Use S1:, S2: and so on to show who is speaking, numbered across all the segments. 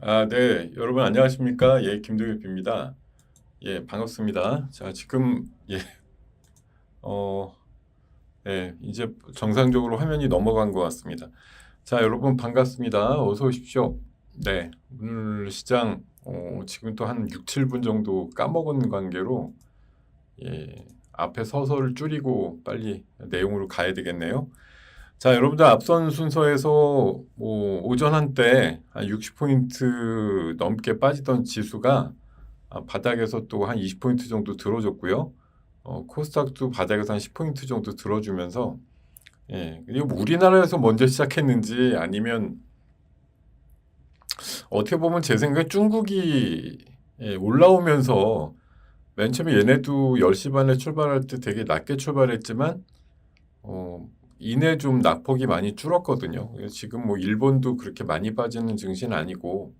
S1: 네, 여러분 안녕하십니까? 예, 김동엽입니다. 예, 반갑습니다. 자, 지금 어, 이제 정상적으로 화면이 넘어간 것 같습니다. 자, 여러분 반갑습니다. 어서 오십시오. 네, 오늘 시장 지금 또 한 6, 7분 정도 까먹은 관계로 앞에 서서를 줄이고 빨리 내용으로 가야 되겠네요. 자, 여러분들 앞선 순서에서 뭐 오전 한때 한 60포인트 넘게 빠지던 지수가 바닥에서 또 한 20포인트 정도 들어줬고요. 코스닥도 바닥에서 한 10포인트 정도 들어주면서 이거 뭐 우리나라에서 먼저 시작했는지 아니면 어떻게 보면 제 생각에 중국이 올라오면서 맨 처음에 얘네도 10시 반에 출발할 때 되게 낮게 출발했지만 이내 좀 낙폭이 많이 줄었거든요. 그래서 지금 뭐 일본도 그렇게 많이 빠지는 증시는 아니고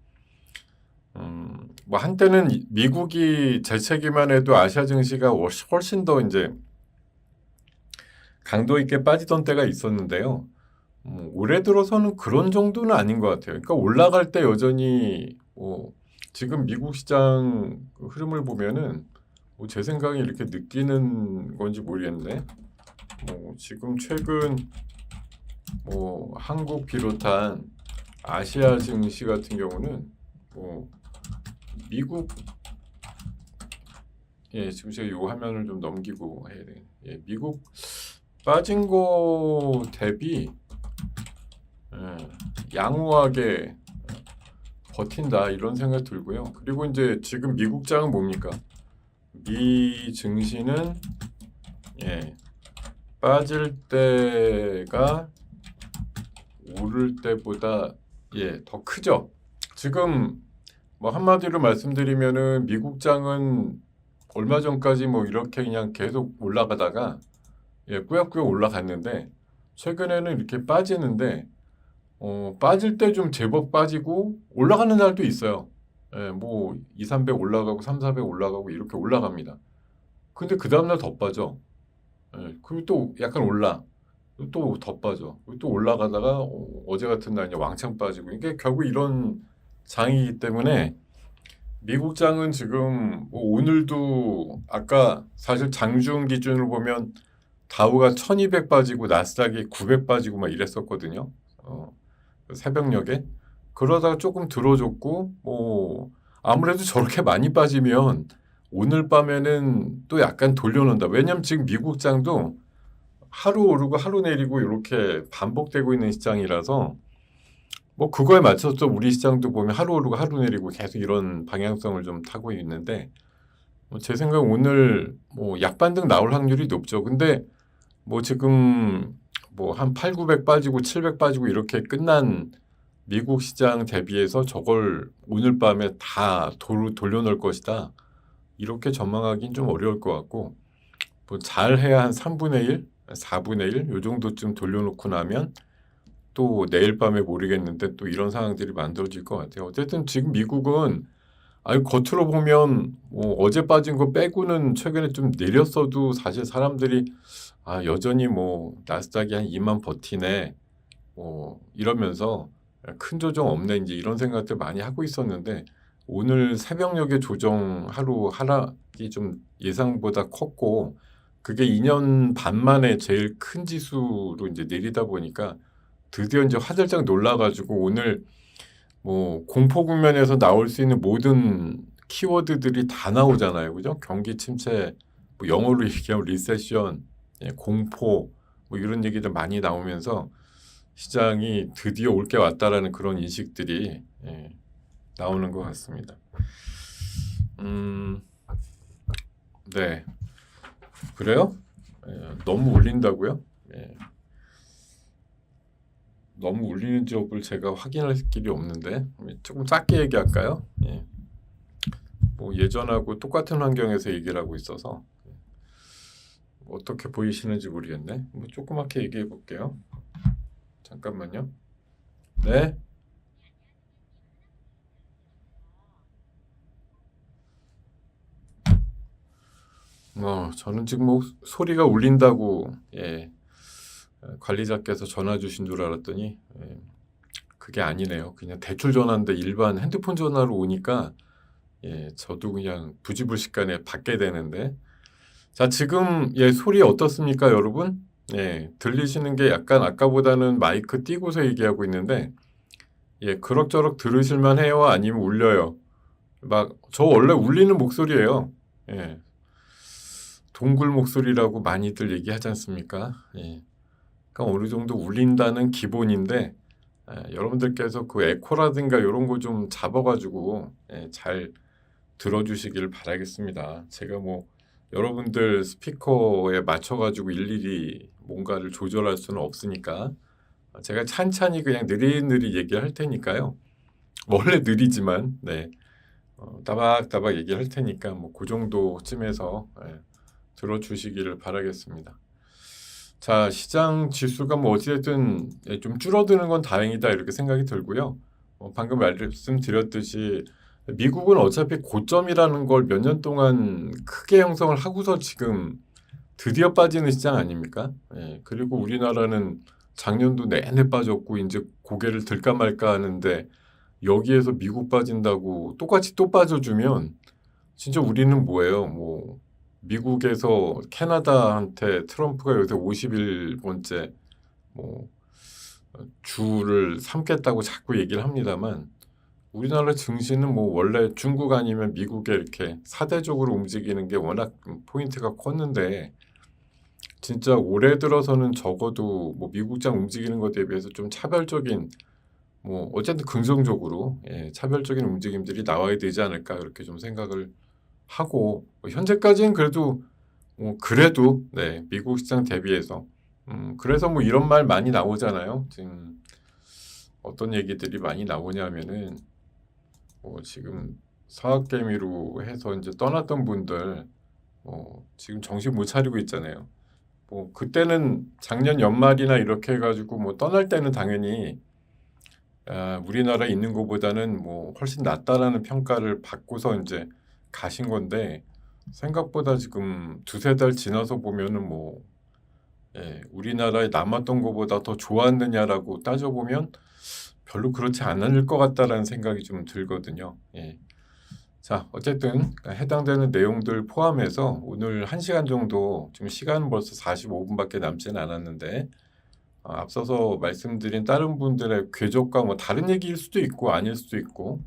S1: 뭐 한때는 미국이 재채기만 해도 아시아 증시가 훨씬 더 이제 강도 있게 빠지던 때가 있었는데요. 올해 들어서는 그런 정도는 아닌 것 같아요. 그러니까 올라갈 때 여전히 지금 미국 시장 흐름을 보면은 제 생각에 이렇게 느끼는 건지 모르겠네. 지금 최근 한국 비롯한 아시아 증시 같은 경우는 미국 지금 제가 이 화면을 좀 넘기고 해야 돼. 미국 빠진 거 대비 양호하게 버틴다 이런 생각 들고요. 그리고 이제 지금 미국장은 뭡니까? 미 증시는 빠질 때가 오를 때보다 더 크죠. 지금 뭐 한마디로 말씀드리면은 미국장은 얼마 전까지 뭐 이렇게 그냥 계속 올라가다가 꾸역꾸역 올라갔는데 최근에는 이렇게 빠지는데 빠질 때 좀 제법 빠지고 올라가는 날도 있어요. 뭐 2, 300 올라가고 3, 400 올라가고 이렇게 올라갑니다. 근데 그 다음날 더 빠져. 그리고 또 약간 또 더 빠져. 그리고 또 올라가다가 어제 같은 날 이제 왕창 빠지고 이게 결국 이런 장이기 때문에 미국 장은 지금 뭐 오늘도 아까 사실 장중 기준으로 보면 다우가 1200 빠지고 나스닥이 900 빠지고 막 이랬었거든요. 새벽녘에. 그러다가 조금 들어줬고 아무래도 저렇게 많이 빠지면 오늘 밤에는 또 약간 돌려놓는다. 왜냐면 지금 미국 장도 하루 오르고 하루 내리고 이렇게 반복되고 있는 시장이라서 뭐 그거에 맞춰서 우리 시장도 보면 하루 오르고 하루 내리고 계속 이런 방향성을 좀 타고 있는데 제 생각 오늘 뭐 약반등 나올 확률이 높죠. 근데 뭐 지금 뭐 한 8, 900 빠지고 700 빠지고 이렇게 끝난 미국 시장 대비해서 저걸 오늘 밤에 다 돌려놓을 것이다. 이렇게 전망하기는 좀 어려울 것 같고 뭐 잘해야 한 3분의 1, 4분의 1 요 정도쯤 돌려놓고 나면 또 내일 밤에 모르겠는데 또 이런 상황들이 만들어질 것 같아요. 어쨌든 지금 미국은 겉으로 보면 어제 빠진 거 빼고는 최근에 좀 내렸어도 사실 사람들이 여전히 뭐 나스닥이 한 2만 버티네 이러면서 큰 조정 없네 이제 이런 생각들 많이 하고 있었는데 오늘 새벽녘에 조정 하루 하락이 좀 예상보다 컸고 그게 2년 반 만에 제일 큰 지수로 이제 내리다 보니까 드디어 이제 화들짝 놀라가지고 오늘 뭐 공포 국면에서 나올 수 있는 모든 키워드들이 다 나오잖아요, 그죠? 경기 침체, 뭐 영어로 얘기하면 리세션, 공포, 뭐 이런 얘기들 많이 나오면서 시장이 드디어 올 게 왔다라는 그런 인식들이 나오는 것 같습니다. 네, 그래요? 너무 울린다고요? 너무 울리는 지역을 제가 확인할 길이 없는데 조금 작게 얘기할까요? 뭐 예전하고 똑같은 환경에서 얘기를 하고 있어서 어떻게 보이시는지 모르겠네. 뭐 조그맣게 얘기해 볼게요. 잠깐만요. 네. 저는 지금 뭐 소리가 울린다고 관리자께서 전화 주신 줄 알았더니 그게 아니네요. 그냥 대출 전화인데 일반 핸드폰 전화로 오니까 저도 그냥 부지불식간에 받게 되는데 자 지금 소리 어떻습니까 여러분? 들리시는 게 약간 아까보다는 마이크 띄고서 얘기하고 있는데 그럭저럭 들으실만 해요? 아니면 울려요? 막 저 원래 울리는 목소리예요. 동굴 목소리라고 많이들 얘기하지 않습니까? 그러니까 어느 정도 울린다는 기본인데 여러분들께서 그 에코라든가 이런 거 좀 잡아가지고 잘 들어주시길 바라겠습니다. 제가 뭐 여러분들 스피커에 맞춰가지고 일일이 뭔가를 조절할 수는 없으니까 제가 찬찬히 그냥 느릿느릿 얘기를 할 테니까요. 원래 느리지만 따박따박 얘기를 할 테니까 뭐 그 정도쯤에서 들어주시기를 바라겠습니다. 자, 시장 지수가 뭐 어찌됐든 좀 줄어드는 건 다행이다 이렇게 생각이 들고요. 방금 말씀드렸듯이 미국은 어차피 고점이라는 걸 몇 년 동안 크게 형성을 하고서 지금 드디어 빠지는 시장 아닙니까? 그리고 우리나라는 작년도 내내 빠졌고 이제 고개를 들까 말까 하는데 여기에서 미국 빠진다고 똑같이 또 빠져주면 진짜 우리는 뭐예요? 뭐 미국에서 캐나다한테 트럼프가 요새 50일번째 뭐 주를 삼겠다고 자꾸 얘기를 합니다만 우리나라 증시는 뭐 원래 중국 아니면 미국에 이렇게 사대적으로 움직이는 게 워낙 포인트가 컸는데 진짜 올해 들어서는 적어도 뭐 미국장 움직이는 것에 대비해서 좀 차별적인 뭐 어쨌든 긍정적으로 차별적인 움직임들이 나와야 되지 않을까 그렇게 좀 생각을 하고 현재까지는 그래도 그래도 미국 시장 대비해서 그래서 뭐 이런 말 많이 나오잖아요. 지금 어떤 얘기들이 많이 나오냐면은 지금 사학개미로 해서 이제 떠났던 분들 지금 정신 못 차리고 있잖아요. 그때는 작년 연말이나 이렇게 해가지고 뭐 떠날 때는 당연히 우리나라에 있는 것보다는 뭐 훨씬 낫다라는 평가를 받고서 이제 가신 건데 생각보다 지금 두세 달 지나서 보면은 뭐 우리나라에 남았던 것보다 더 좋았느냐라고 따져보면 별로 그렇지 않을 것 같다라는 생각이 좀 들거든요. 자, 어쨌든 해당되는 내용들 포함해서 오늘 1시간 정도 지금 시간은 벌써 45분밖에 남지는 않았는데 앞서서 말씀드린 다른 분들의 궤적과 뭐 다른 얘기일 수도 있고 아닐 수도 있고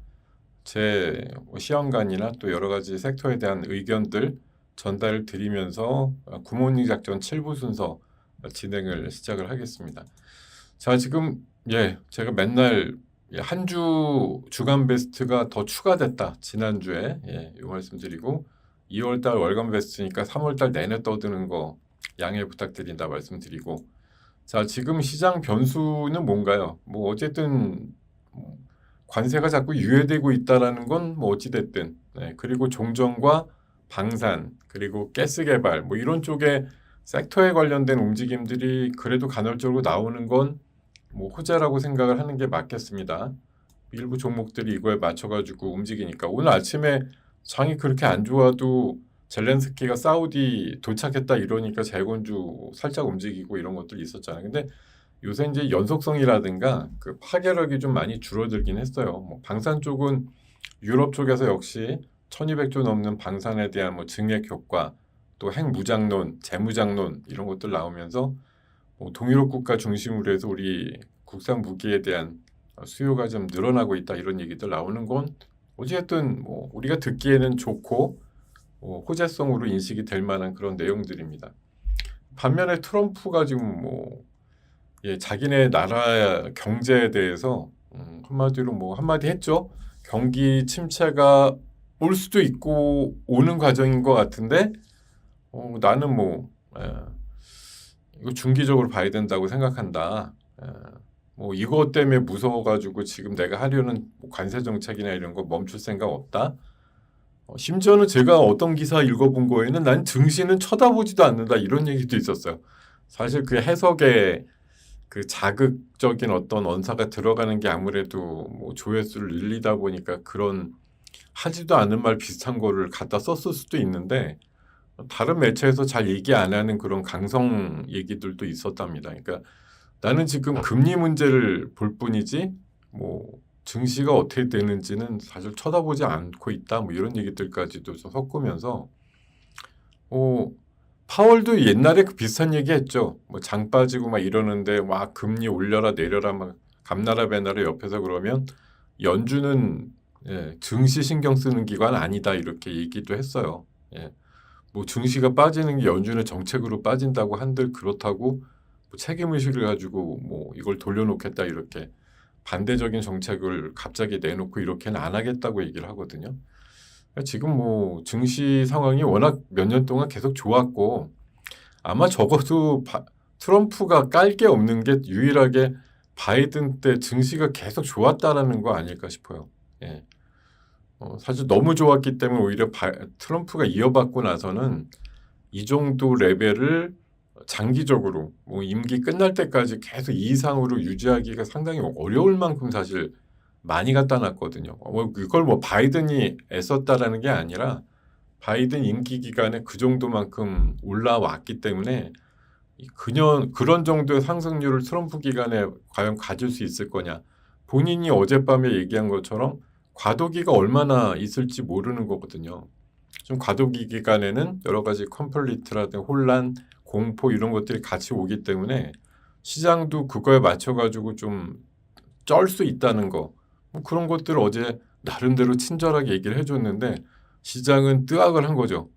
S1: 제 시험관이나 또 여러 가지 섹터에 대한 의견들 전달을 드리면서 굿모닝 작전 7부 순서 진행을 시작을 하겠습니다. 자, 지금 제가 맨날 한 주 주간 베스트가 더 추가됐다. 지난주에 이 말씀드리고 2월달 월간 베스트니까 3월달 내내 떠드는 거 양해 부탁드린다 말씀드리고 자, 지금 시장 변수는 뭔가요? 뭐 어쨌든 관세가 자꾸 유예되고 있다라는 건 뭐 어찌됐든 그리고 종전과 방산 그리고 가스 개발 뭐 이런 쪽에 섹터에 관련된 움직임들이 그래도 간헐적으로 나오는 건 뭐 호재라고 생각을 하는 게 맞겠습니다. 일부 종목들이 이거에 맞춰가지고 움직이니까 오늘 아침에 장이 그렇게 안 좋아도 젤렌스키가 사우디 도착했다 이러니까 재건주 살짝 움직이고 이런 것들이 있었잖아요. 근데 요새 이제 연속성이라든가 그 파괴력이 좀 많이 줄어들긴 했어요. 뭐 방산 쪽은 유럽 쪽에서 역시 1200조 넘는 방산에 대한 뭐 증액 효과 또 핵무장론, 재무장론 이런 것들 나오면서 동유럽 국가 중심으로 해서 우리 국산 무기에 대한 수요가 좀 늘어나고 있다 이런 얘기들 나오는 건 어쨌든 뭐 우리가 듣기에는 좋고 호재성으로 인식이 될 만한 그런 내용들입니다. 반면에 트럼프가 지금 자기네 나라 경제에 대해서 한마디로 뭐 한마디 했죠. 경기 침체가 올 수도 있고 오는 과정인 것 같은데 나는 이거 중기적으로 봐야 된다고 생각한다. 뭐 이것 때문에 무서워가지고 지금 내가 하려는 관세 정책이나 이런 거 멈출 생각 없다. 심지어는 제가 어떤 기사 읽어본 거에는 난 증시는 쳐다보지도 않는다 이런 얘기도 있었어요. 사실 그 해석에 그 자극적인 어떤 언사가 들어가는 게 아무래도 뭐 조회수를 늘리다 보니까 그런 하지도 않은 말 비슷한 거를 갖다 썼을 수도 있는데 다른 매체에서 잘 얘기 안 하는 그런 강성 얘기들도 있었답니다. 그러니까 나는 지금 금리 문제를 볼 뿐이지 뭐 증시가 어떻게 되는지는 사실 쳐다보지 않고 있다. 뭐 이런 얘기들까지도 좀 섞으면서 파월도 옛날에 그 비슷한 얘기 했죠. 뭐 장 빠지고 막 이러는데 막 금리 올려라 내려라 막 감나라 배나라 옆에서 그러면 연준은 증시 신경 쓰는 기관 아니다 이렇게 얘기도 했어요. 뭐 증시가 빠지는 게 연준의 정책으로 빠진다고 한들 그렇다고 뭐 책임의식을 가지고 뭐 이걸 돌려놓겠다 이렇게 반대적인 정책을 갑자기 내놓고 이렇게는 안 하겠다고 얘기를 하거든요. 지금 뭐 증시 상황이 워낙 몇 년 동안 계속 좋았고 아마 적어도 트럼프가 깔 게 없는 게 유일하게 바이든 때 증시가 계속 좋았다라는 거 아닐까 싶어요. 사실 너무 좋았기 때문에 오히려 트럼프가 이어받고 나서는 이 정도 레벨을 장기적으로 뭐 임기 끝날 때까지 계속 이 이상으로 유지하기가 상당히 어려울 만큼 사실 많이 갖다 놨거든요. 이걸 뭐 바이든이 애썼다라는 게 아니라 바이든 임기 기간에 그 정도만큼 올라왔기 때문에 그런 정도의 상승률을 트럼프 기간에 과연 가질 수 있을 거냐. 본인이 어젯밤에 얘기한 것처럼 과도기가 얼마나 있을지 모르는 거거든요. 좀 과도기 기간에는 여러 가지 컴플리트라든가 혼란, 공포 이런 것들이 같이 오기 때문에 시장도 그거에 맞춰가지고 좀 쩔 수 있다는 거. 뭐 그런 것들을 어제 나름대로 친절하게 얘기를 해줬는데 시장은 뜨악을 한 거죠.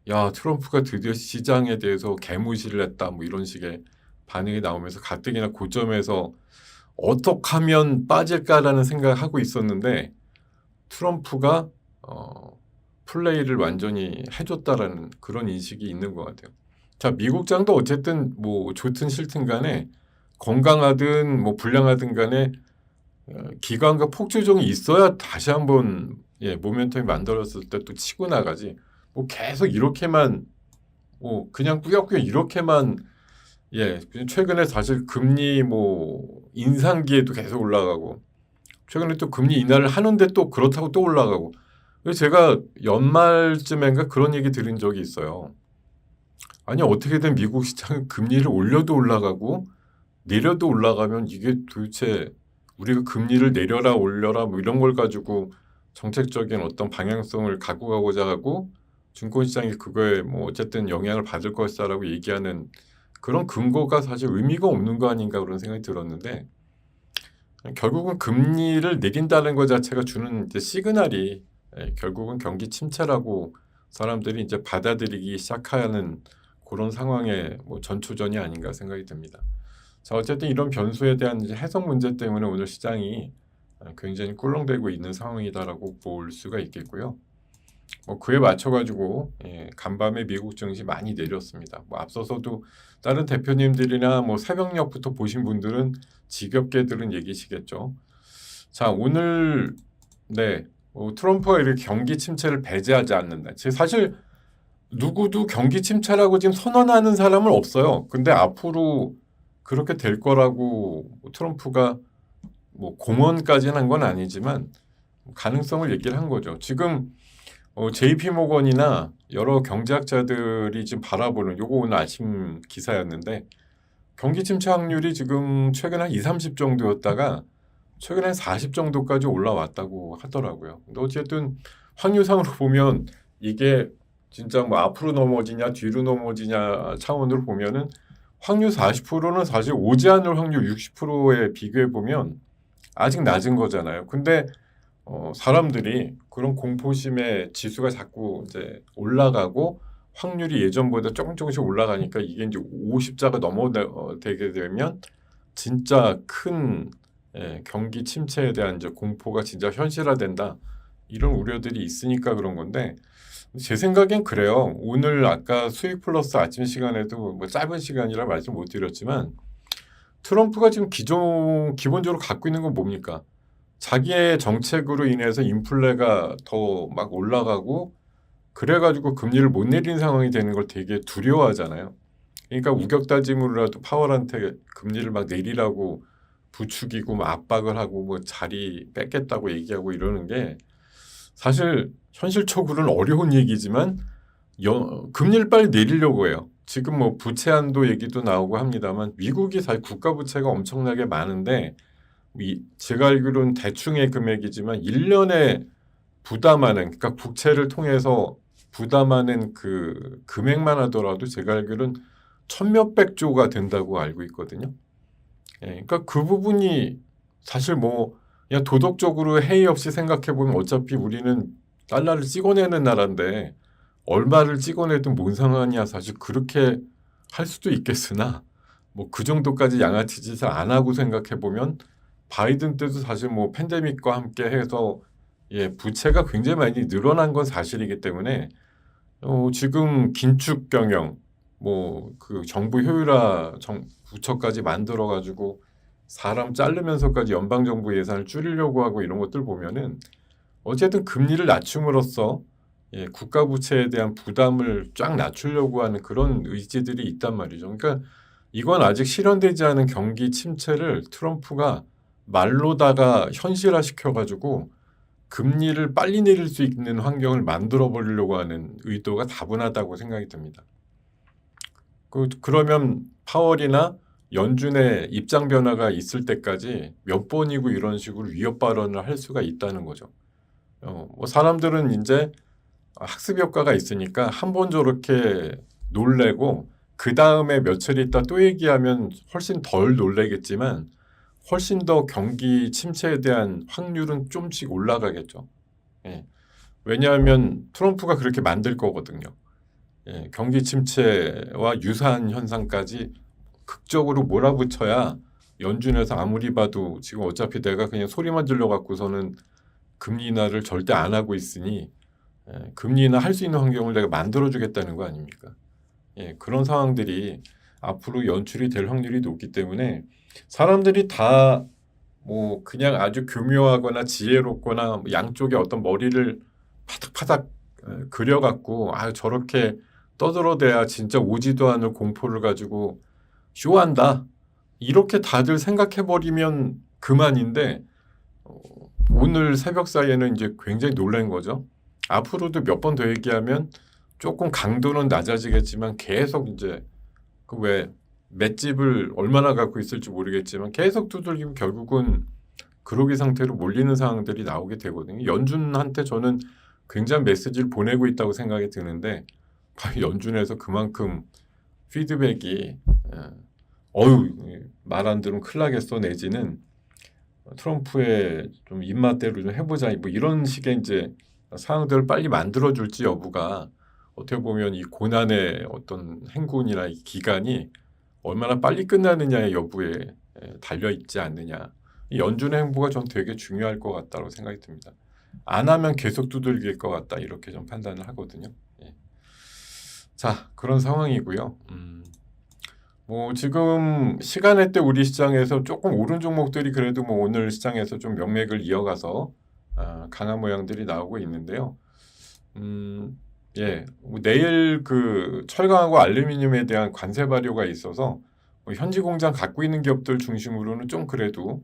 S1: 야, 트럼프가 드디어 시장에 대해서 개무시를 했다. 뭐 이런 식의 반응이 나오면서 가뜩이나 고점에서 어떻게 하면 빠질까라는 생각을 하고 있었는데 트럼프가 플레이를 완전히 해줬다라는 그런 인식이 있는 것 같아요. 자, 미국장도 어쨌든 뭐 좋든 싫든 간에 건강하든 뭐 불량하든 간에 기관과 폭조정이 있어야 다시 한번 모멘텀이 만들었을 때 또 치고 나가지. 뭐 계속 이렇게만 뭐 그냥 꾸역꾸역 이렇게만 최근에 사실 금리 뭐 인상기에도 계속 올라가고 최근에 또 금리 인하를 하는데 또 그렇다고 또 올라가고 그래서 제가 연말쯤인가 그런 얘기 들은 적이 있어요. 아니 어떻게든 미국 시장은 금리를 올려도 올라가고 내려도 올라가면 이게 도대체 우리가 금리를 내려라 올려라 뭐 이런 걸 가지고 정책적인 어떤 방향성을 갖고 가고자 하고 증권시장이 그거에 뭐 어쨌든 영향을 받을 것이다라고 얘기하는 그런 근거가 사실 의미가 없는 거 아닌가 그런 생각이 들었는데 결국은 금리를 내린다는 것 자체가 주는 이제 시그널이 결국은 경기 침체라고 사람들이 이제 받아들이기 시작하는 그런 상황의 뭐 전초전이 아닌가 생각이 듭니다. 자, 어쨌든 이런 변수에 대한 이제 해석 문제 때문에 오늘 시장이 굉장히 꿀렁대고 있는 상황이다라고 볼 수가 있겠고요. 뭐 그에 맞춰가지고 간밤에 미국 증시 많이 내렸습니다. 뭐 앞서서도 다른 대표님들이나 뭐 새벽녘부터 보신 분들은 지겹게 들은 얘기시겠죠. 자, 오늘 트럼프가 이렇게 경기 침체를 배제하지 않는다. 사실 누구도 경기 침체라고 지금 선언하는 사람은 없어요. 근데 앞으로 그렇게 될 거라고 트럼프가 뭐 공언까지는 한 건 아니지만 가능성을 얘기를 한 거죠. 지금 JP 모건이나 여러 경제학자들이 지금 바라보는 요거 오늘 아침 기사였는데 경기 침체 확률이 지금 최근 한 20, 30 정도였다가 최근 한 40 정도까지 올라왔다고 하더라고요. 근데 어쨌든 확률상으로 보면 이게 진짜 뭐 앞으로 넘어지냐 뒤로 넘어지냐 차원으로 보면은 확률 40%는 사실 오지 않을 확률 60%에 비교해 보면 아직 낮은 거잖아요. 근데 사람들이 그런 공포심의 지수가 자꾸 이제 올라가고 확률이 예전보다 조금씩 올라가니까 이게 이제 50자가 넘어되게 되면 진짜 큰 경기 침체에 대한 이제 공포가 진짜 현실화된다. 이런 우려들이 있으니까 그런 건데 제 생각엔 그래요. 오늘 아까 수익 플러스 아침 시간에도 뭐 짧은 시간이라 말씀 못 드렸지만 트럼프가 지금 기본적으로 갖고 있는 건 뭡니까? 자기의 정책으로 인해서 인플레가 더 막 올라가고 그래가지고 금리를 못 내리는 상황이 되는 걸 되게 두려워하잖아요. 그러니까 우격다짐으로라도 파월한테 금리를 막 내리라고 부추기고 막 압박을 하고 뭐 자리 뺏겠다고 얘기하고 이러는 게 사실 현실적으로는 어려운 얘기지만 금리를 빨리 내리려고 해요. 지금 뭐 부채 한도 얘기도 나오고 합니다만 미국이 사실 국가 부채가 엄청나게 많은데 제가 알기로는 대충의 금액이지만 1년에 부담하는, 그러니까 국채를 통해서 부담하는 그 금액만 하더라도 제가 알기로는 천몇백 조가 된다고 알고 있거든요. 예, 그러니까 그 부분이 사실 뭐 그냥 도덕적으로 해이 없이 생각해 보면 어차피 우리는 달러를 찍어내는 나라인데 얼마를 찍어내든 뭔 상관이야. 사실 그렇게 할 수도 있겠으나 뭐 그 정도까지 양아치 짓을 안 하고 생각해 보면 바이든 때도 사실 뭐 팬데믹과 함께 해서 부채가 굉장히 많이 늘어난 건 사실이기 때문에 지금 긴축 경영 뭐 그 정부 효율화 부처까지 만들어 가지고 사람 자르면서까지 연방 정부 예산을 줄이려고 하고 이런 것들 보면은 어쨌든 금리를 낮춤으로써 국가 부채에 대한 부담을 쫙 낮추려고 하는 그런 의지들이 있단 말이죠. 그러니까 이건 아직 실현되지 않은 경기 침체를 트럼프가 말로다가 현실화 시켜가지고 금리를 빨리 내릴 수 있는 환경을 만들어 버리려고 하는 의도가 다분하다고 생각이 듭니다. 그러면 파월이나 연준의 입장 변화가 있을 때까지 몇 번이고 이런 식으로 위협 발언을 할 수가 있다는 거죠. 뭐 사람들은 이제 학습 효과가 있으니까 한 번 저렇게 놀래고 그 다음에 며칠 있다 또 얘기하면 훨씬 덜 놀래겠지만 훨씬 더 경기 침체에 대한 확률은 좀씩 올라가겠죠. 예. 왜냐하면 트럼프가 그렇게 만들 거거든요. 경기 침체와 유사한 현상까지 극적으로 몰아붙여야 연준에서 아무리 봐도 지금 어차피 내가 그냥 소리만 질러갖고서는 금리 인하를 절대 안 하고 있으니 금리 인하 할 수 있는 환경을 내가 만들어주겠다는 거 아닙니까? 그런 상황들이 앞으로 연출이 될 확률이 높기 때문에 사람들이 다 뭐 그냥 아주 교묘하거나 지혜롭거나 양쪽에 어떤 머리를 파닥파닥 그려갖고 저렇게 떠들어대야 진짜 오지도 않을 공포를 가지고 쇼한다. 이렇게 다들 생각해버리면 그만인데 오늘 새벽 사이에는 이제 굉장히 놀란 거죠. 앞으로도 몇 번 더 얘기하면 조금 강도는 낮아지겠지만 계속 이제 그 왜 맷집을 얼마나 갖고 있을지 모르겠지만 계속 두들기면 결국은 그러기 상태로 몰리는 상황들이 나오게 되거든요. 연준한테 저는 굉장한 메시지를 보내고 있다고 생각이 드는데 연준에서 그만큼 피드백이 말 안 들으면 큰일 나겠어 내지는 트럼프의 좀 입맛대로 좀 해보자 뭐 이런 식의 이제 상황들을 빨리 만들어줄지 여부가 어떻게 보면 이 고난의 어떤 행군이나 이 기간이 얼마나 빨리 끝나느냐의 여부에 달려 있지 않느냐. 이 연준의 행보가 전 되게 중요할 것 같다고 생각이 듭니다. 안 하면 계속 두들길 것 같다 이렇게 좀 판단을 하거든요. 자, 그런 상황이고요. 뭐 지금 시간에 때 우리 시장에서 조금 오른 종목들이 그래도 뭐 오늘 시장에서 좀 명맥을 이어가서 강한 모양들이 나오고 있는데요. 뭐 내일 그 철강하고 알루미늄에 대한 관세 발효가 있어서 뭐 현지 공장 갖고 있는 기업들 중심으로는 좀 그래도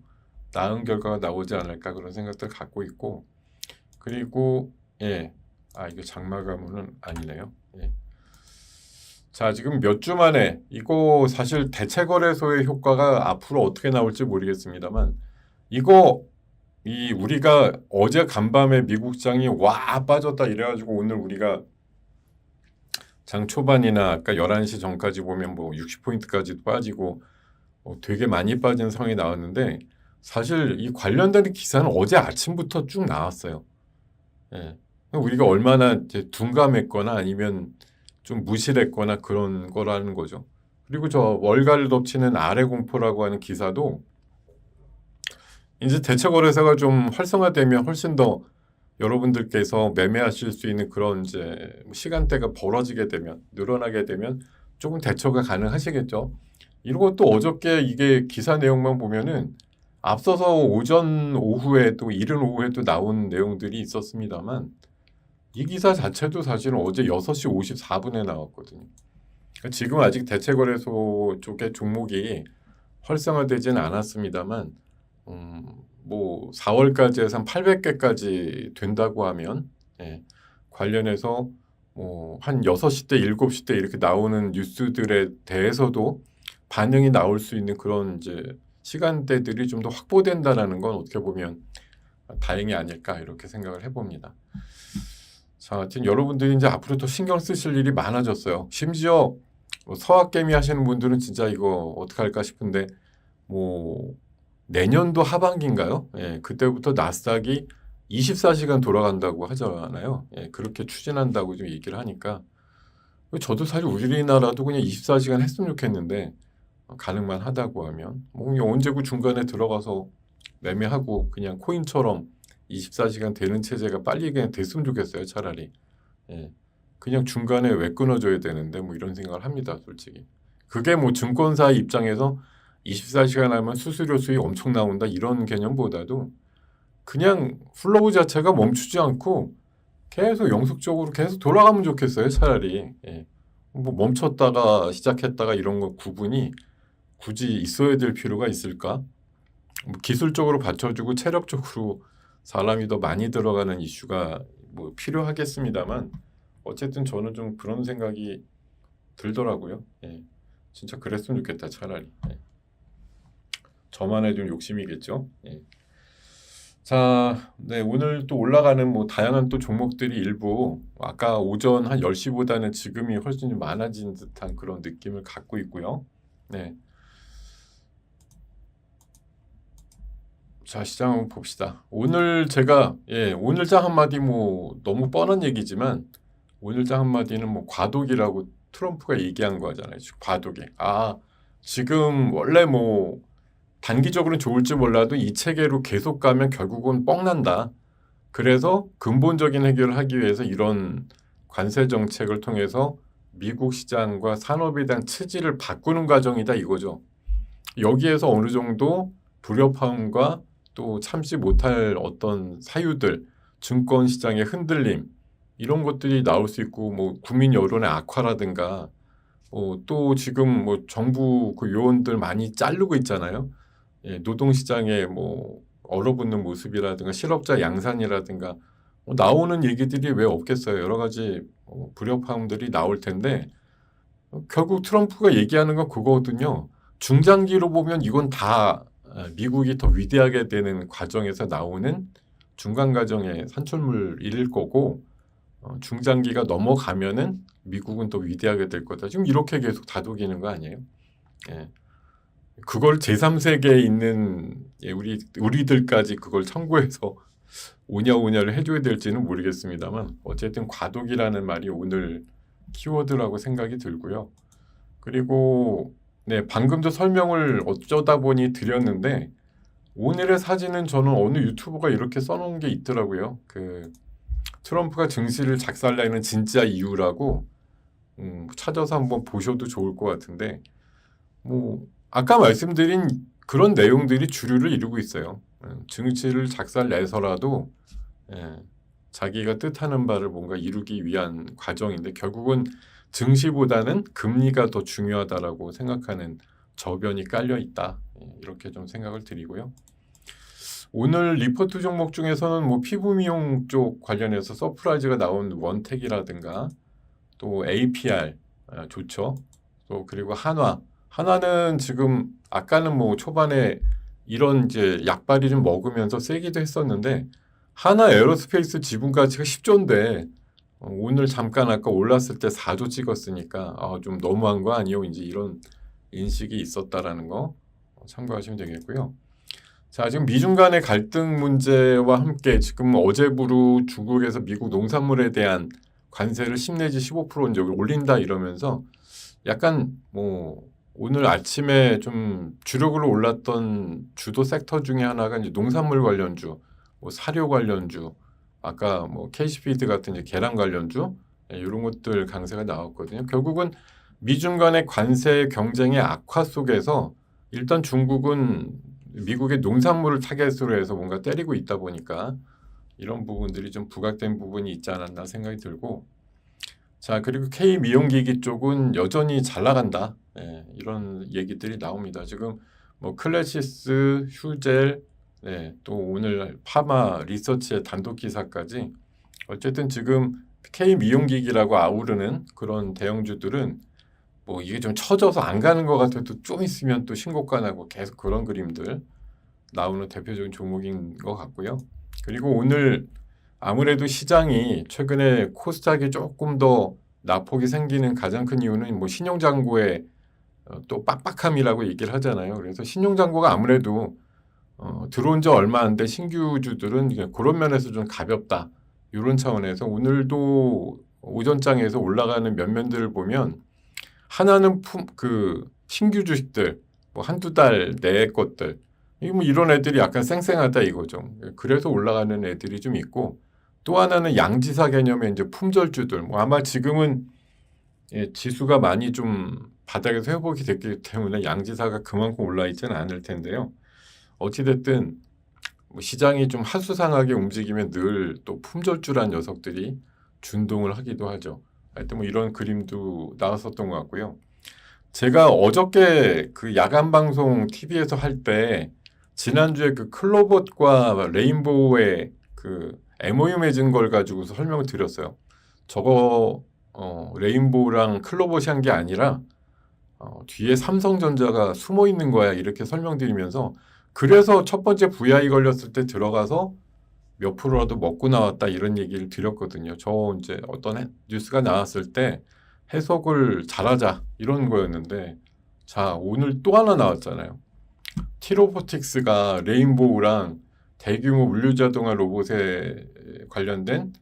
S1: 나은 결과가 나오지 않을까 그런 생각들 갖고 있고 그리고 이거 장마 가문은 아니네요. 자, 지금 몇 주 만에 이거 사실 대체거래소의 효과가 앞으로 어떻게 나올지 모르겠습니다만 이거 우리가 어제 간밤에 미국 장이 와 빠졌다 이래가지고 오늘 우리가 장 초반이나 아까 11시 전까지 보면 뭐 60포인트까지도 빠지고 되게 많이 빠진 상황이 나왔는데 사실 이 관련된 기사는 어제 아침부터 쭉 나왔어요. 우리가 얼마나 이제 둔감했거나 아니면 좀 무실했거나 그런 거라는 거죠. 그리고 저 월가를 덮치는 아래 공포라고 하는 기사도 이제 대체거래소가 좀 활성화되면 훨씬 더 여러분들께서 매매하실 수 있는 그런 이제 시간대가 벌어지게 되면 늘어나게 되면 조금 대처가 가능하시겠죠. 이런 것도 어저께 이게 기사 내용만 보면은 앞서서 오전 오후에 또 이른 오후에도 나온 내용들이 있었습니다만 이 기사 자체도 사실은 어제 6시 54분에 나왔거든요. 그러니까 지금 아직 대체거래소 쪽의 종목이 활성화되지는 않았습니다만 뭐 4월까지 해서 한 800개까지 된다고 하면 관련해서 뭐 한 6시 때 7시 때 이렇게 나오는 뉴스들에 대해서도 반영이 나올 수 있는 그런 이제 시간대들이 좀 더 확보된다라는 건 어떻게 보면 다행이 아닐까 이렇게 생각을 해봅니다. 자, 하여튼 여러분들이 이제 앞으로 더 신경 쓰실 일이 많아졌어요. 심지어 뭐 서학개미 하시는 분들은 진짜 이거 어떡할까 싶은데 뭐 내년도 하반기인가요? 예, 그때부터 나스닥이 24시간 돌아간다고 하잖아요. 예, 그렇게 추진한다고 좀 얘기를 하니까 저도 사실 우리나라도 그냥 24시간 했으면 좋겠는데 가능만 하다고 하면 뭐 그냥 언제 그 중간에 들어가서 매매하고 그냥 코인처럼 24시간 되는 체제가 빨리 그냥 됐으면 좋겠어요. 차라리. 예. 그냥 중간에 왜 끊어줘야 되는데 뭐 이런 생각을 합니다. 솔직히. 그게 뭐 증권사 입장에서 24시간 하면 수수료 수익 엄청 나온다 이런 개념보다도 그냥 플로우 자체가 멈추지 않고 계속 영속적으로 계속 돌아가면 좋겠어요. 차라리. 예. 뭐 멈췄다가 시작했다가 이런 거 구분이 굳이 있어야 될 필요가 있을까? 뭐 기술적으로 받쳐주고 체력적으로 사람이 더 많이 들어가는 이슈가 뭐 필요하겠습니다만 어쨌든 저는 좀 그런 생각이 들더라고요. 예. 진짜 그랬으면 좋겠다 차라리. 예. 저만의 좀 욕심이겠죠. 예. 자, 네, 오늘 또 올라가는 뭐 다양한 또 종목들이 일부 아까 오전 한 10시보다는 지금이 훨씬 좀 많아진 듯한 그런 느낌을 갖고 있고요. 네. 자, 시장 한번 봅시다. 오늘 제가 오늘장 한마디 뭐 너무 뻔한 얘기지만 오늘장 한마디는 뭐 과도기라고 트럼프가 얘기한 거잖아요. 과도기. 아, 지금 원래 뭐 단기적으로는 좋을지 몰라도 이 체계로 계속 가면 결국은 뻥난다. 그래서 근본적인 해결을 하기 위해서 이런 관세 정책을 통해서 미국 시장과 산업에 대한 체질을 바꾸는 과정이다 이거죠. 여기에서 어느 정도 불협화음과 또 참지 못할 어떤 사유들, 증권 시장의 흔들림 이런 것들이 나올 수 있고 뭐 국민 여론의 악화라든가 또 지금 뭐 정부 그 요원들 많이 자르고 있잖아요. 예, 노동 시장에 뭐 얼어붙는 모습이라든가 실업자 양산이라든가 나오는 얘기들이 왜 없겠어요. 여러 가지 불협화음들이 나올 텐데 결국 트럼프가 얘기하는 건 그거거든요. 중장기로 보면 이건 다 미국이 더 위대하게 되는 과정에서 나오는 중간 과정의 산출물일 거고 중장기가 넘어가면은 미국은 더 위대하게 될 거다. 지금 이렇게 계속 다독이는 거 아니에요? 예. 그걸 제3세계에 있는 우리들까지 그걸 참고해서 오냐오냐를 해줘야 될지는 모르겠습니다만 어쨌든 과도기라는 말이 오늘 키워드라고 생각이 들고요. 그리고 네, 방금도 설명을 어쩌다 보니 드렸는데 오늘의 사진은 저는 어느 유튜버가 이렇게 써놓은 게 있더라고요. 그 트럼프가 증시를 작살내는 진짜 이유라고 찾아서 한번 보셔도 좋을 것 같은데 뭐 아까 말씀드린 그런 내용들이 주류를 이루고 있어요. 증시를 작살내서라도 자기가 뜻하는 바를 뭔가 이루기 위한 과정인데 결국은 증시보다는 금리가 더 중요하다라고 생각하는 저변이 깔려 있다. 이렇게 좀 생각을 드리고요. 오늘 리포트 종목 중에서는 뭐 피부 미용 쪽 관련해서 서프라이즈가 나온 원택이라든가 또 APR 좋죠. 또 그리고 한화는 지금 아까는 뭐 초반에 이런 이제 약발이 좀 먹으면서 세기도 했었는데 한화 에어로스페이스 지분 가치가 10조인데 오늘 잠깐 아까 올랐을 때 4조 찍었으니까 좀 너무한 거 아니에요? 이제 이런 인식이 있었다라는 거 참고하시면 되겠고요. 자, 지금 미중 간의 갈등 문제와 함께 지금 어제부로 중국에서 미국 농산물에 대한 관세를 10 내지 15% 이제 올린다 이러면서 약간 뭐 오늘 아침에 좀 주력으로 올랐던 주도 섹터 중에 하나가 이제 농산물 관련주, 뭐 사료 관련주, 아까 뭐 캐시피드 같은 이제 계란 관련주 이런 것들 강세가 나왔거든요. 결국은 미중 간의 관세 경쟁의 악화 속에서 일단 중국은 미국의 농산물을 타겟으로 해서 뭔가 때리고 있다 보니까 이런 부분들이 좀 부각된 부분이 있지 않았나 생각이 들고 자 그리고 K 미용기기 쪽은 여전히 잘 나간다 이런 얘기들이 나옵니다. 지금 뭐 클래시스, 휴젤 또 오늘 파마 리서치의 단독 기사까지 어쨌든 지금 K 미용기기라고 아우르는 그런 대형주들은 뭐 이게 좀 처져서 안 가는 것 같아도 좀 있으면 또 신고가 나고 계속 그런 그림들 나오는 대표적인 종목인 것 같고요. 그리고 오늘 아무래도 시장이 최근에 코스닥이 조금 더 낙폭이 생기는 가장 큰 이유는 뭐 신용장고의 또 빡빡함이라고 얘기를 하잖아요. 그래서 신용장고가 아무래도 들어온 지 얼마 안 된 신규주들은 이제 그런 면에서 좀 가볍다. 이런 차원에서 오늘도 오전장에서 올라가는 면면들을 보면 하나는 그 신규 주식들 뭐 한두 달 내 것들 뭐 이런 애들이 약간 쌩쌩하다 이거죠. 그래서 올라가는 애들이 좀 있고 또 하나는 양지사 개념의 이제 품절주들 뭐 아마 지금은 지수가 많이 좀 바닥에서 회복이 됐기 때문에 양지사가 그만큼 올라 있지는 않을 텐데요. 어찌됐든 뭐 시장이 좀 하수상하게 움직이면 늘 또 품절주란 녀석들이 준동을 하기도 하죠. 하여튼 뭐 이런 그림도 나왔었던 것 같고요. 제가 어저께 그 야간 방송 TV에서 할 때 지난주에 그 클로봇과 레인보우의 그 MOU 맺은 걸 가지고서 설명을 드렸어요. 저거 레인보우랑 클로봇이 한 게 아니라 뒤에 삼성전자가 숨어 있는 거야 이렇게 설명드리면서 그래서 첫 번째 VI 걸렸을 때 들어가서 몇 프로라도 먹고 나왔다 이런 얘기를 드렸거든요. 저 이제 어떤 뉴스가 나왔을 때 해석을 잘하자 이런 거였는데 자 오늘 또 하나 나왔잖아요. 티로보틱스가 레인보우랑 대규모 물류자동화 로봇에 관련된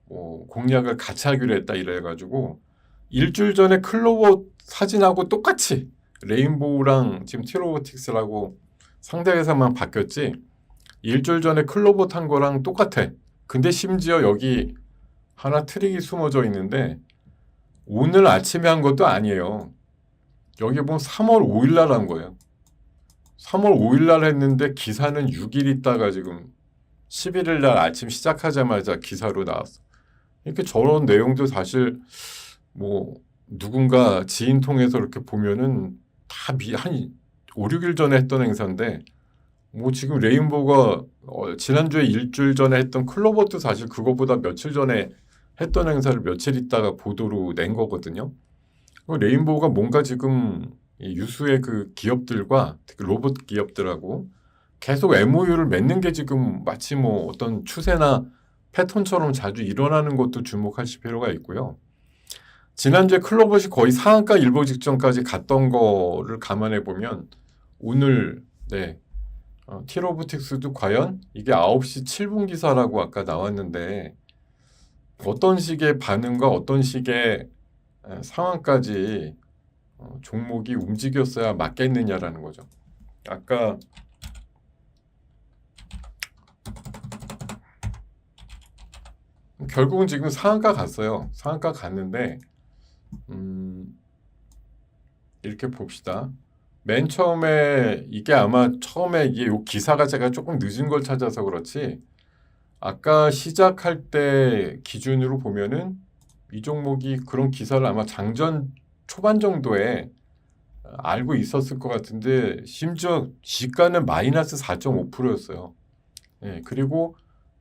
S1: 뭐 공약을 같이 하기로 했다 이래가지고 일주일 전에 클로봇 사진하고 똑같이 레인보우랑 지금 티로보틱스라고 상대회사만 바뀌었지 일주일 전에 클로봇 한 거랑 똑같아. 근데 심지어 여기 하나 트릭이 숨어져 있는데 오늘 아침에 한 것도 아니에요. 여기 보면 3월 5일 날 한 거예요. 3월 5일 날 했는데 기사는 6일 있다가 지금 11일 날 아침 시작하자마자 기사로 나왔어. 이렇게 저런 내용도 사실 뭐 누군가 지인 통해서 이렇게 보면은 다 한 5, 6일 전에 했던 행사인데 뭐 지금 레인보우가 지난주에 일주일 전에 했던 클로버도 사실 그거보다 며칠 전에 했던 행사를 며칠 있다가 보도로 낸 거거든요. 레인보우가 뭔가 지금 유수의 그 기업들과 특히 로봇 기업들하고 계속 MOU를 맺는 게 지금 마치 뭐 어떤 추세나 패턴처럼 자주 일어나는 것도 주목하실 필요가 있고요. 지난주에 클로봇이 거의 상한가 일보 직전까지 갔던 거를 감안해 보면 오늘 티로보틱스도 과연 이게 9시 7분 기사라고 아까 나왔는데 어떤 식의 반응과 어떤 식의 상황까지 종목이 움직였어야 맞겠느냐라는 거죠. 아까 결국은 지금 상한가 갔어요. 상한가 갔는데 이렇게 봅시다. 맨 처음에 이게 아마 처음에 이게 요 기사가 제가 조금 늦은 걸 찾아서 그렇지 아까 시작할 때 기준으로 보면은 이 종목이 그런 기사를 아마 장전 초반 정도에 알고 있었을 것 같은데 심지어 시가는 마이너스 4.5%였어요. 예, 그리고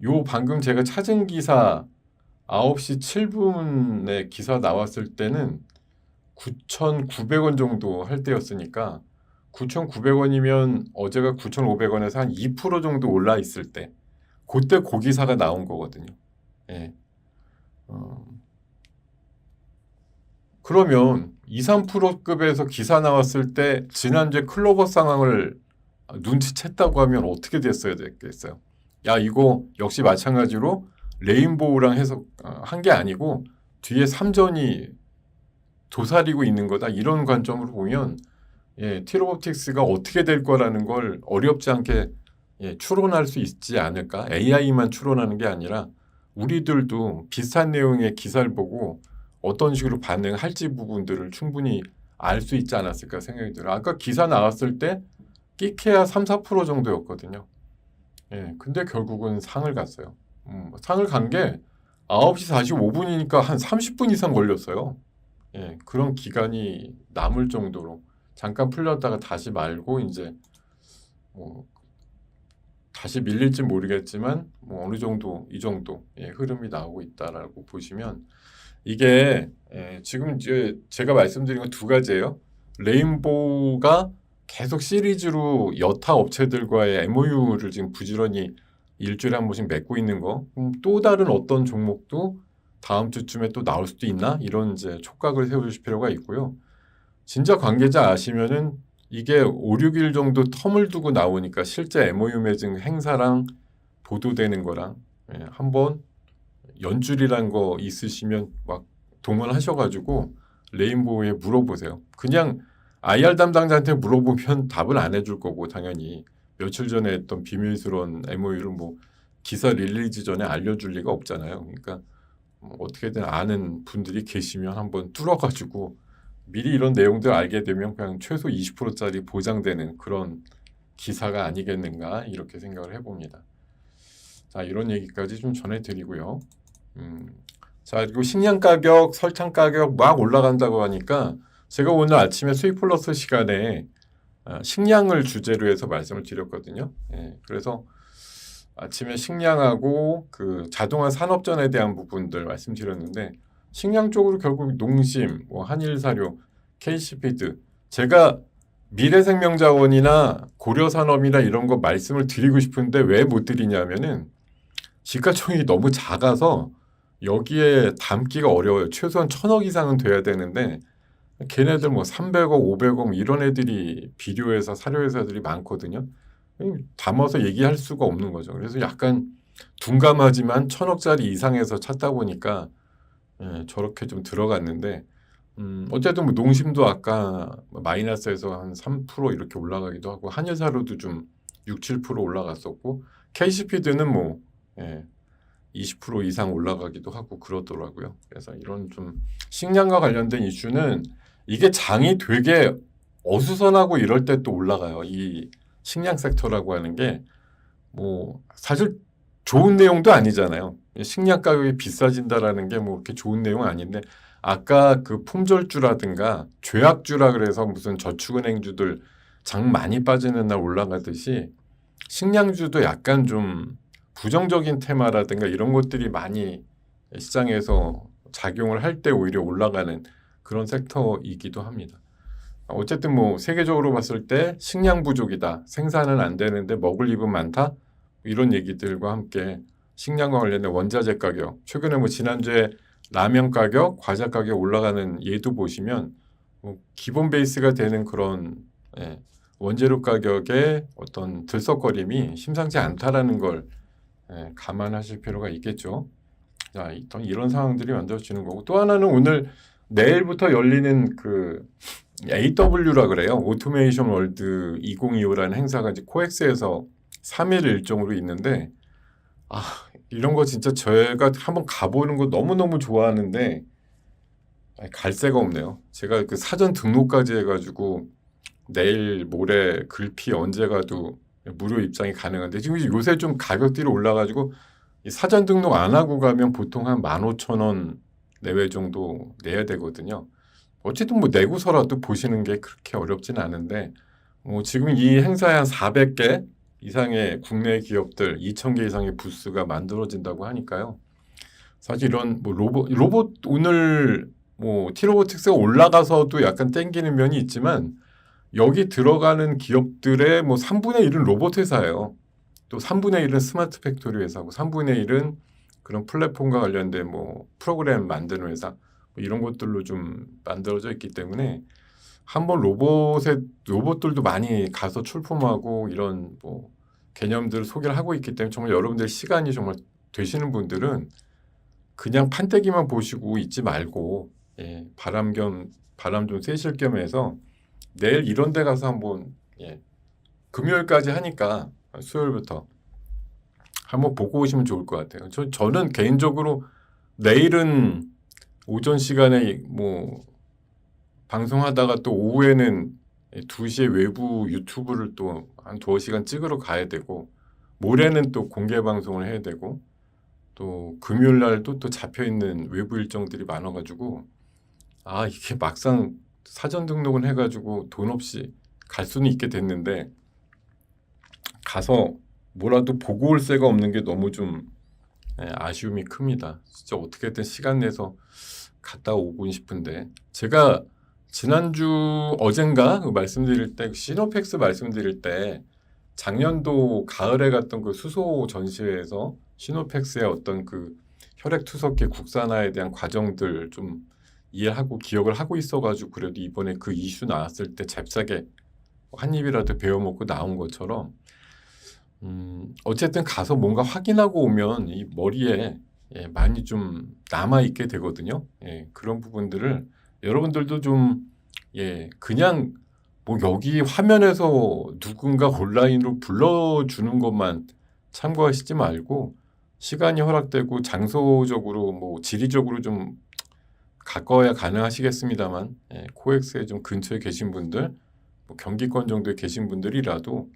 S1: 요 방금 제가 찾은 기사 9시 7분에 기사 나왔을 때는 9,900원 정도 할 때였으니까 9,900원이면 어제가 9,500원에서 한 2% 정도 올라 있을 때 그때 고기사가 나온 거거든요. 예. 그러면 2, 3%급에서 기사 나왔을 때 지난주에 클로버 상황을 눈치챘다고 하면 어떻게 됐어야 됐겠어요? 야 이거 역시 마찬가지로 레인보우랑 해서 한 게 아니고 뒤에 삼전이 도사리고 있는 거다 이런 관점으로 보면 티로보틱스가 어떻게 될 거라는 걸 어렵지 않게 추론할 수 있지 않을까? AI만 추론하는 게 아니라 우리들도 비슷한 내용의 기사를 보고 어떤 식으로 반응할지 부분들을 충분히 알 수 있지 않았을까 생각이 들어요. 아까 기사 나왔을 때 끼케야 3, 4% 정도였거든요. 근데 결국은 상을 갔어요. 상을 간 게 9시 45분이니까 한 30분 이상 걸렸어요. 그런 기간이 남을 정도로 잠깐 풀렸다가 다시 말고 이제 다시 밀릴지 모르겠지만 뭐 어느 정도 이 정도 흐름이 나오고 있다라고 보시면 이게 지금 이제 제가 말씀드린 건 두 가지예요. 레인보우가 계속 시리즈로 여타 업체들과의 MOU를 지금 부지런히 일주일에 한 번씩 맺고 있는 거. 또 다른 어떤 종목도 다음 주쯤에 또 나올 수도 있나? 이런 이제 촉각을 세우실 필요가 있고요. 진짜 관계자 아시면은 이게 5, 6일 정도 텀을 두고 나오니까 실제 MOU 맺은 행사랑 보도되는 거랑 한번 연줄이란 거 있으시면 막 동원하셔가지고 레인보우에 물어보세요. 그냥 IR 담당자한테 물어보면 답을 안 해줄 거고 당연히 며칠 전에 했던 비밀스러운 MOU를 뭐 기사 릴리즈 전에 알려줄 리가 없잖아요. 그러니까 뭐 어떻게든 아는 분들이 계시면 한번 뚫어가지고 미리 이런 내용들 알게 되면 그냥 최소 20%짜리 보장되는 그런 기사가 아니겠는가 이렇게 생각을 해봅니다. 자, 이런 얘기까지 좀 전해드리고요. 자, 그리고 식량 가격, 설탕 가격 막 올라간다고 하니까 제가 오늘 아침에 수익 플러스 시간에 식량을 주제로 해서 말씀을 드렸거든요. 그래서 아침에 식량하고 그 자동화 산업전에 대한 부분들 말씀드렸는데 식량 쪽으로 결국 농심, 뭐 한일사료, KC피드 제가 미래생명자원이나 고려산업이나 이런 거 말씀을 드리고 싶은데 왜 못 드리냐면은 시가총액이 너무 작아서 여기에 담기가 어려워요. 최소한 1,000억 이상은 돼야 되는데 걔네들 뭐 300억, 500억 이런 애들이 비료회사, 사료회사들이 많거든요. 담아서 얘기할 수가 없는 거죠. 그래서 약간 둔감하지만 1,000억짜리 이상에서 찾다 보니까 저렇게 좀 들어갔는데 어쨌든 뭐 농심도 아까 마이너스에서 한 3% 이렇게 올라가기도 하고 한일사료도 좀 6, 7% 올라갔었고 KC피드는 뭐 20% 이상 올라가기도 하고 그러더라고요. 그래서 이런 좀 식량과 관련된 이슈는 이게 장이 되게 어수선하고 이럴 때 또 올라가요. 이 식량 섹터라고 하는 게 뭐 사실 좋은 내용도 아니잖아요. 식량 가격이 비싸진다라는 게 뭐 그렇게 좋은 내용은 아닌데 아까 그 품절주라든가 죄악주라 그래서 무슨 저축은행주들 장 많이 빠지는 날 올라가듯이 식량주도 약간 좀 부정적인 테마라든가 이런 것들이 많이 시장에서 작용을 할 때 오히려 올라가는 그런 섹터이기도 합니다. 어쨌든 뭐 세계적으로 봤을 때 식량 부족이다. 생산은 안 되는데 먹을 입은 많다. 이런 얘기들과 함께 식량과 관련된 원자재 가격, 최근에 뭐 지난주에 라면 가격, 과자 가격 올라가는 예도 보시면 뭐 기본 베이스가 되는 그런 원재료 가격의 어떤 들썩거림이 심상치 않다라는 걸 감안하실 필요가 있겠죠. 자, 이런 상황들이 만들어지는 거고 또 하나는 오늘 내일부터 열리는 그 AW라 그래요. 오토메이션 월드 2025라는 행사가 이제 코엑스에서 3일 일정으로 있는데 이런 거 진짜 제가 한번 가보는 거 너무너무 좋아하는데 갈 새가 없네요. 제가 그 사전 등록까지 해가지고 내일 모레 글피 언제 가도 무료 입장이 가능한데 지금 요새 좀 가격들이 올라가지고 이 사전 등록 안 하고 가면 보통 한 15,000원 내외 정도 내야 되거든요. 어쨌든 뭐 내고서라도 보시는 게 그렇게 어렵진 않은데 뭐 지금 이 행사에 한 400개 이상의 국내 기업들 2,000개 이상의 부스가 만들어진다고 하니까요. 사실 이런 뭐 로봇 오늘 뭐 T로보틱스가 올라가서도 약간 땡기는 면이 있지만 여기 들어가는 기업들의 뭐 3분의 1은 로봇 회사예요. 또 3분의 1은 스마트 팩토리 회사고 3분의 1은 그런 플랫폼과 관련된 뭐 프로그램 만드는 회사 뭐 이런 것들로 좀 만들어져 있기 때문에 한번 로봇들도 많이 가서 출품하고 이런 뭐 개념들을 소개를 하고 있기 때문에 정말 여러분들 시간이 정말 되시는 분들은 그냥 판때기만 보시고 있지 말고 바람 좀 쐬실 겸 해서 내일 이런 데 가서 한번 금요일까지 하니까 수요일부터 한번 보고 오시면 좋을 것 같아요. 저는 개인적으로 내일은 오전 시간에 뭐 방송하다가 또 오후에는 2시에 외부 유튜브를 또 한 2시간 찍으러 가야 되고 모레는 또 공개 방송을 해야 되고 또 금요일 날도 또 잡혀 있는 외부 일정들이 많아가지고 이게 막상 사전 등록은 해가지고 돈 없이 갈 수는 있게 됐는데 가서 뭐라도 보고 올 새가 없는 게 너무 좀 아쉬움이 큽니다. 진짜 어떻게든 시간 내서 갔다 오고 싶은데 제가 지난주 어젠가 그 말씀드릴 때 시노펙스 말씀드릴 때 작년도 가을에 갔던 그 수소 전시회에서 시노펙스의 어떤 그 혈액투석기 국산화에 대한 과정들 좀 이해하고 기억을 하고 있어가지고 그래도 이번에 그 이슈 나왔을 때 잽싸게 한 입이라도 베어먹고 나온 것처럼 어쨌든 가서 뭔가 확인하고 오면 이 머리에 많이 좀 남아있게 되거든요. 그런 부분들을 여러분들도 좀 그냥 뭐 여기 화면에서 누군가 온라인으로 불러주는 것만 참고하시지 말고 시간이 허락되고 장소적으로 뭐 지리적으로 좀 가까워야 가능하시겠습니다만 코엑스에 좀 근처에 계신 분들 뭐 경기권 정도에 계신 분들이라도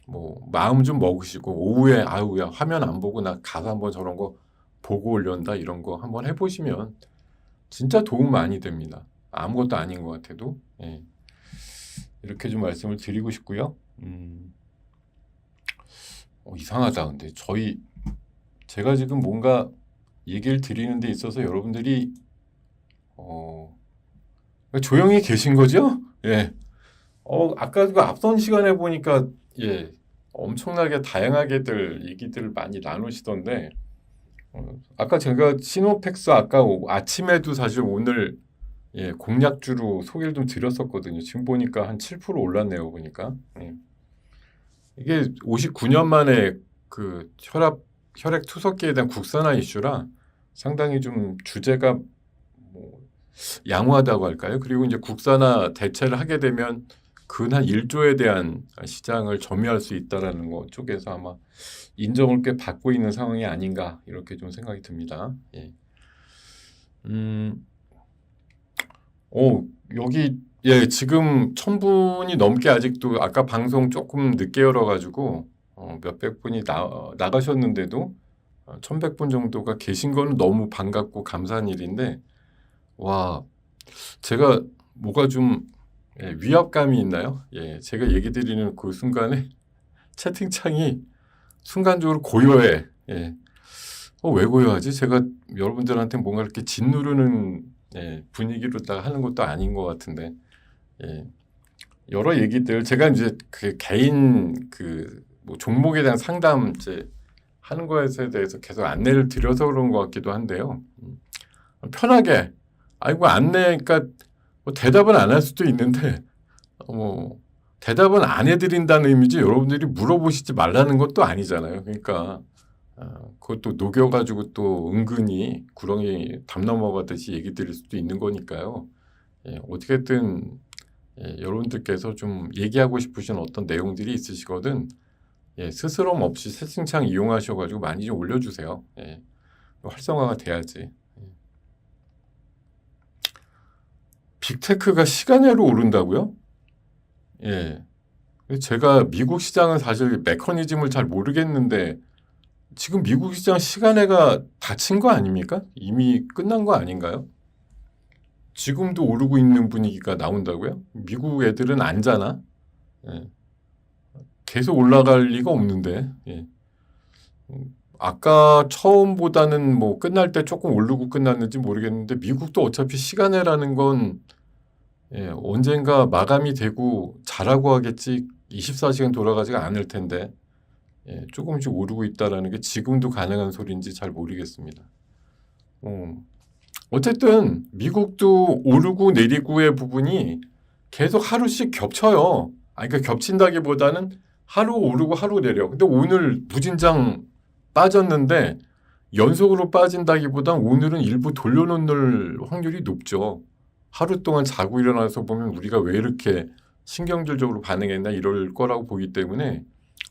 S1: 뭐 마음 좀 먹으시고 오후에 아우야 화면 안 보고 나 가서 한번 저런 거 보고 올련다 이런 거 한번 해보시면 진짜 도움 많이 됩니다. 아무것도 아닌 것 같아도 이렇게 좀 말씀을 드리고 싶고요. 이상하다. 근데 제가 지금 뭔가 얘기를 드리는 데 있어서 여러분들이 조용히 계신 거죠? 아까 그 앞선 시간에 보니까 엄청나게 다양하게들 얘기들을 많이 나누시던데 아까 제가 시노펙스 아까 아침에도 사실 오늘 공략주로 소개를 좀 드렸었거든요. 지금 보니까 한 7% 올랐네요. 보니까 이게 59년 만에 그 혈액 투석기에 대한 국산화 이슈라 상당히 좀 주제가 뭐 양호하다고 할까요? 그리고 이제 국산화 대체를 하게 되면 근 한 1조에 대한 시장을 점유할 수 있다라는 것 쪽에서 아마 인정을 꽤 받고 있는 상황이 아닌가 이렇게 좀 생각이 듭니다. 여기 지금 1000분이 넘게 아직도 아까 방송 조금 늦게 열어가지고 몇백 분이 나가셨는데도 1100분 정도가 계신 거는 너무 반갑고 감사한 일인데 와 제가 뭐가 좀 위압감이 있나요? 제가 얘기 드리는 그 순간에 채팅창이 순간적으로 고요해. 왜 고요하지? 제가 여러분들한테 뭔가 이렇게 짓누르는 분위기로 하는 것도 아닌 것 같은데 여러 얘기들 제가 이제 그 개인 뭐 종목에 대한 상담 하는 거에 대해서 계속 안내를 드려서 그런 것 같기도 한데요. 편하게 안내니까 뭐 대답은 안 할 수도 있는데 대답은 안 해드린다는 의미지 여러분들이 물어보시지 말라는 것도 아니잖아요. 그러니까 그것도 녹여가지고 또 은근히 구렁이 담 넘어가듯이 얘기 드릴 수도 있는 거니까요. 어떻게든 여러분들께서 좀 얘기하고 싶으신 어떤 내용들이 있으시거든 스스럼 없이 채팅창 이용하셔가지고 많이 좀 올려주세요. 활성화가 돼야지. 빅테크가 시간외로 오른다고요? 제가 미국 시장은 사실 메커니즘을 잘 모르겠는데 지금 미국 시장 시간외가 닫힌 거 아닙니까? 이미 끝난 거 아닌가요? 지금도 오르고 있는 분위기가 나온다고요? 미국 애들은 안 자나? 계속 올라갈 리가 없는데 아까 처음보다는 뭐 끝날 때 조금 오르고 끝났는지 모르겠는데 미국도 어차피 시간외라는 건 언젠가 마감이 되고 자라고 하겠지 24시간 돌아가지가 않을 텐데 조금씩 오르고 있다라는 게 지금도 가능한 소리인지 잘 모르겠습니다. 어쨌든 미국도 오르고 내리고의 부분이 계속 하루씩 겹쳐요. 그러니까 겹친다기보다는 하루 오르고 하루 내려. 근데 오늘 무진장 빠졌는데 연속으로 빠진다기보단 오늘은 일부 돌려놓을 확률이 높죠. 하루 동안 자고 일어나서 보면 우리가 왜 이렇게 신경질적으로 반응했나 이럴 거라고 보기 때문에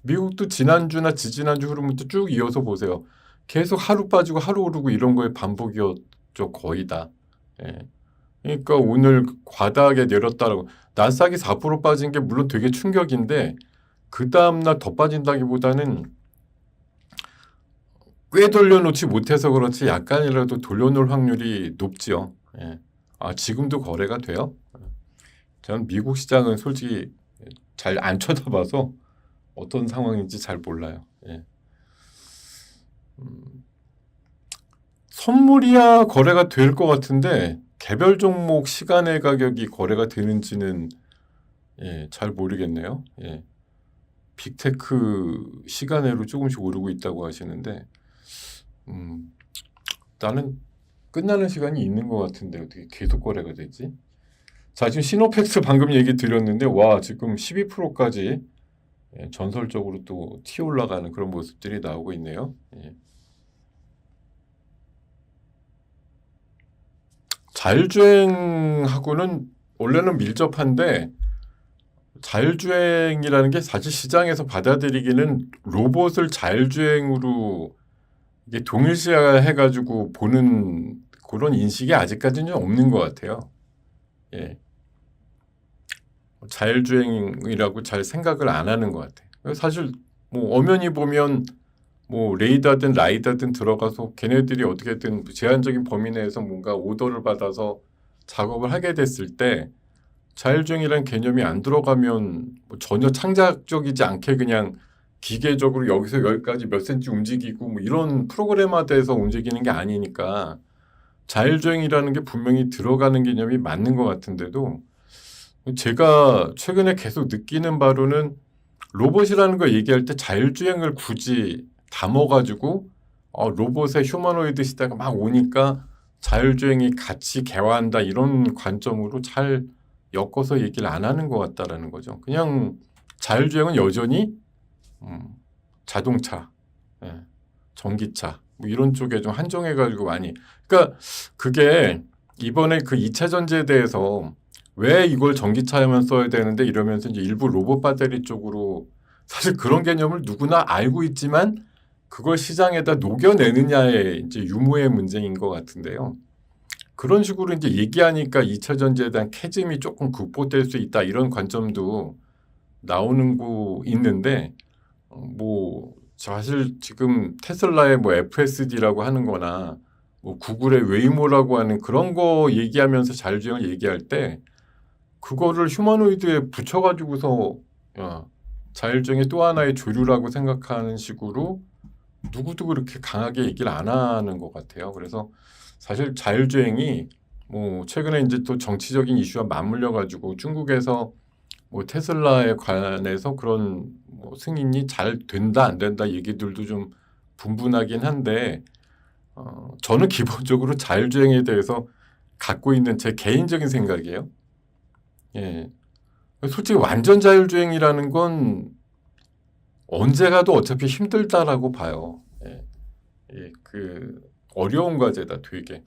S1: 미국도 지난주나 지지난주 흐름부터 쭉 이어서 보세요. 계속 하루 빠지고 하루 오르고 이런 거의 반복이었죠. 거의 다. 그러니까 오늘 과다하게 내렸다라고 나스닥이 4% 빠진 게 물론 되게 충격인데 그 다음날 더 빠진다기보다는 꽤 돌려놓지 못해서 그렇지 약간이라도 돌려놓을 확률이 높지요. 지금도 거래가 돼요? 저는 미국 시장은 솔직히 잘 안 쳐다봐서 어떤 상황인지 잘 몰라요. 예. 선물이야 거래가 될 것 같은데 개별 종목 시간의 가격이 거래가 되는지는 예, 잘 모르겠네요. 예. 빅테크 시간외로 조금씩 오르고 있다고 하시는데 나는 끝나는 시간이 있는 것 같은데 어떻게 계속 거래가 되지? 자, 지금 시노팩스 방금 얘기 드렸는데 와 지금 12%까지 예, 전설적으로 또 튀어 올라가는 그런 모습들이 나오고 있네요. 예. 자율주행하고는 원래는 밀접한데 자율주행이라는 게 사실 시장에서 받아들이기는 로봇을 자율주행으로 이게 동일시해가지고 보는 그런 인식이 아직까지는 없는 것 같아요. 예. 자율주행이라고 잘 생각을 안 하는 것 같아요. 사실 뭐 엄연히 보면 뭐 레이더든 라이더든 들어가서 걔네들이 어떻게든 제한적인 범위 내에서 뭔가 오더를 받아서 작업을 하게 됐을 때 자율주행이라는 개념이 안 들어가면 뭐 전혀 창작적이지 않게 그냥 기계적으로 여기서 여기까지 몇 센치 움직이고 뭐 이런 프로그램화돼서 움직이는 게 아니니까 자율주행이라는 게 분명히 들어가는 개념이 맞는 것 같은데도 제가 최근에 계속 느끼는 바로는 로봇이라는 걸 얘기할 때 자율주행을 굳이 담아가지고 로봇의 휴머노이드 시대가 막 오니까 자율주행이 같이 개화한다 이런 관점으로 잘 엮어서 얘기를 안 하는 것 같다라는 거죠. 그냥 자율주행은 여전히 자동차, 예, 전기차 뭐 이런 쪽에 좀 한정해가지고 많이. 그러니까 그게 이번에 그 2차 전지에 대해서 왜 이걸 전기차에만 써야 되는데 이러면서 이제 일부 로봇 배터리 쪽으로 사실 그런 개념을 누구나 알고 있지만 그걸 시장에다 녹여내느냐의 이제 유무의 문제인 것 같은데요. 그런 식으로 이제 얘기하니까 2차 전지에 대한 캐즘이 조금 극복될 수 있다 이런 관점도 나오는 거 있는데 뭐 사실 지금 테슬라의 뭐 FSD라고 하는 거나 뭐 구글의 웨이모라고 하는 그런 거 얘기하면서 자율주행을 얘기할 때 그거를 휴머노이드에 붙여가지고서 자율주행의 또 하나의 조류라고 생각하는 식으로 누구도 그렇게 강하게 얘기를 안 하는 것 같아요. 그래서 사실 자율주행이 뭐 최근에 이제 또 정치적인 이슈와 맞물려 가지고 중국에서 뭐 테슬라에 관해서 그런 뭐 승인이 잘 된다 안 된다 얘기들도 좀 분분하긴 한데 저는 기본적으로 자율주행에 대해서 갖고 있는 제 개인적인 생각이에요. 예. 솔직히 완전 자율주행이라는 건 언제 가도 어차피 힘들다라고 봐요. 예. 예, 그 어려운 과제다 되게.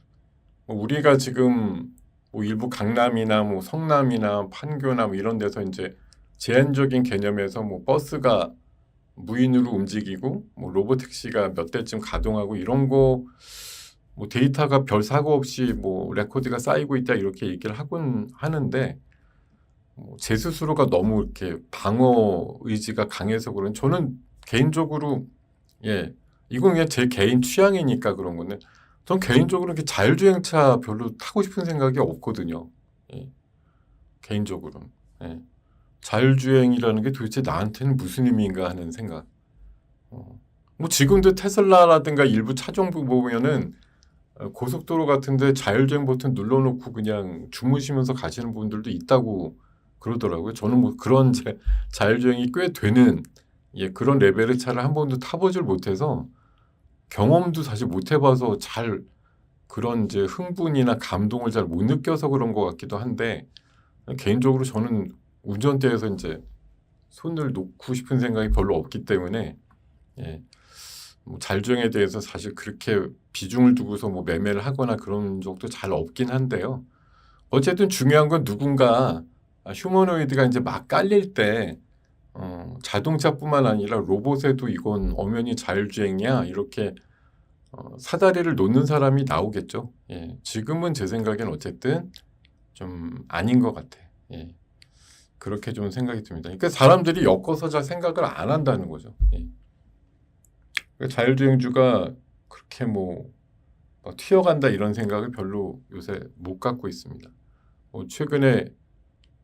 S1: 우리가 지금 뭐 일부 강남이나 뭐 성남이나 판교나 뭐 이런 데서 이제 제한적인 개념에서 뭐 버스가 무인으로 움직이고 뭐 로보택시가 몇 대쯤 가동하고 이런 거 뭐 데이터가 별 사고 없이 뭐 레코드가 쌓이고 있다 이렇게 얘기를 하곤 하는데 제 스스로가 너무 이렇게 방어 의지가 강해서 그런 저는 개인적으로 예 이건 그냥 제 개인 취향이니까 그런 건데 전 개인적으로 이렇게 자율주행차 별로 타고 싶은 생각이 없거든요. 예, 개인적으로는 예. 자율주행이라는 게 도대체 나한테는 무슨 의미인가 하는 생각. 뭐 지금도 테슬라라든가 일부 차종부 보면은 고속도로 같은데 자율주행 버튼 눌러놓고 그냥 주무시면서 가시는 분들도 있다고 그러더라고요. 저는 뭐 그런 자율주행이 꽤 되는 예, 그런 레벨의 차를 한 번도 타보질 못해서 경험도 사실 못 해봐서 잘 그런 이제 흥분이나 감동을 잘 못 느껴서 그런 것 같기도 한데 개인적으로 저는 운전대에서 이제 손을 놓고 싶은 생각이 별로 없기 때문에 예, 뭐 자율주행에 대해서 사실 그렇게 비중을 두고서 뭐 매매를 하거나 그런 적도 잘 없긴 한데요. 어쨌든 중요한 건 누군가 휴머노이드가 이제 막 깔릴 때 자동차뿐만 아니라 로봇에도 이건 엄연히 자율주행이야 이렇게 사다리를 놓는 사람이 나오겠죠. 예, 지금은 제 생각엔 어쨌든 좀 아닌 것 같아. 예, 그렇게 좀 생각이 듭니다. 그러니까 사람들이 엮어서 잘 생각을 안 한다는 거죠. 예. 그러니까 자율주행주가 그렇게 뭐 튀어간다 이런 생각을 별로 요새 못 갖고 있습니다. 최근에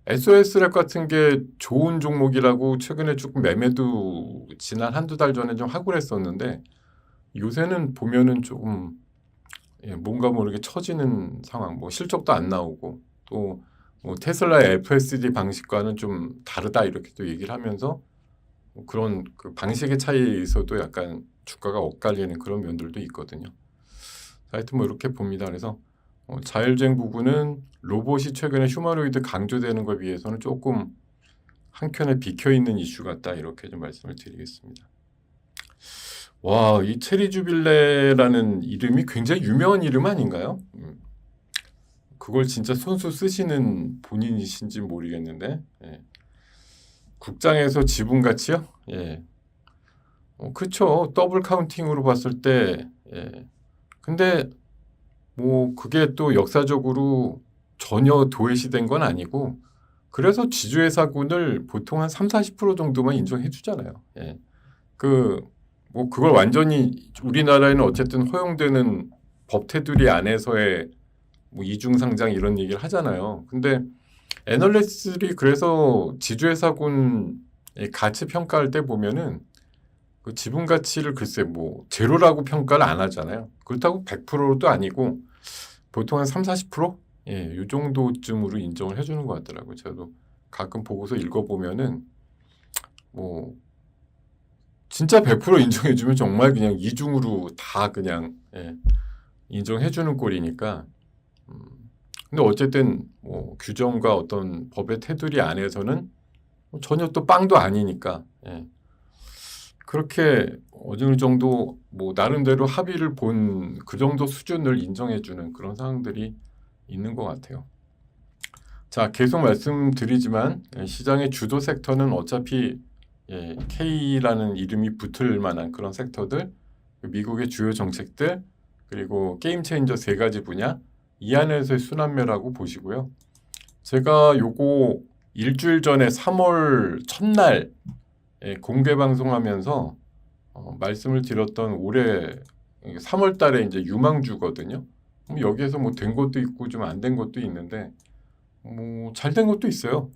S1: SOS랩 같은 게 좋은 종목이라고 최근에 조금 매매도 지난 한두 달 전에 좀 하고 그랬었는데 요새는 보면은 조금 뭔가 모르게 처지는 상황, 뭐 실적도 안 나오고 또 뭐 테슬라의 FSD 방식과는 좀 다르다 이렇게 또 얘기를 하면서 뭐 그런 그 방식의 차이에서도 약간 주가가 엇갈리는 그런 면들도 있거든요. 하여튼 뭐 이렇게 봅니다. 그래서 자율주행 부분은 로봇이 최근에 휴머노이드 강조되는 것에 비해서는 조금 한켠에 비켜 있는 이슈 같다 이렇게 좀 말씀을 드리겠습니다. 와, 이 체리 주빌레라는 이름이 굉장히 유명한 이름 아닌가요? 그걸 진짜 손수 쓰시는 본인이신지 모르겠는데 국장에서 지분 가치요? 예, 그쵸. 더블 카운팅으로 봤을 때 근데 뭐 그게 또 역사적으로 전혀 도외시된 건 아니고 그래서 지주회사군을 보통 한 3, 40% 정도만 인정해 주잖아요. 예. 뭐 그걸 완전히 우리나라에는 어쨌든 허용되는 법 테두리 안에서의 뭐 이중상장 이런 얘기를 하잖아요. 근데 애널리스트들이 그래서 지주회사군의 가치 평가할 때 보면은 그 지분 가치를 글쎄 뭐 제로라고 평가를 안 하잖아요. 그렇다고 100%도 아니고 보통 한 3, 40%? 예, 요 정도쯤으로 인정을 해주는 것 같더라고요. 저도 가끔 보고서 읽어보면은 뭐 진짜 100% 인정해주면 정말 그냥 이중으로 다 그냥 인정해주는 꼴이니까 근데 어쨌든 뭐 규정과 어떤 법의 테두리 안에서는 전혀 또 빵도 아니니까 그렇게 어느 정도 뭐 나름대로 합의를 본 그 정도 수준을 인정해주는 그런 상황들이 있는 것 같아요. 자, 계속 말씀드리지만 시장의 주도 섹터는 어차피 K라는 이름이 붙을 만한 그런 섹터들, 미국의 주요 정책들, 그리고 게임 체인저 세 가지 분야 이 안에서의 순환매라고 보시고요. 제가 요거 일주일 전에 3월 첫날 공개 방송하면서 말씀을 드렸던 올해 3월 달에 이제 유망주거든요. 여기에서 뭐 된 것도 있고 좀 안 된 것도 있는데 뭐 잘 된 것도 있어요.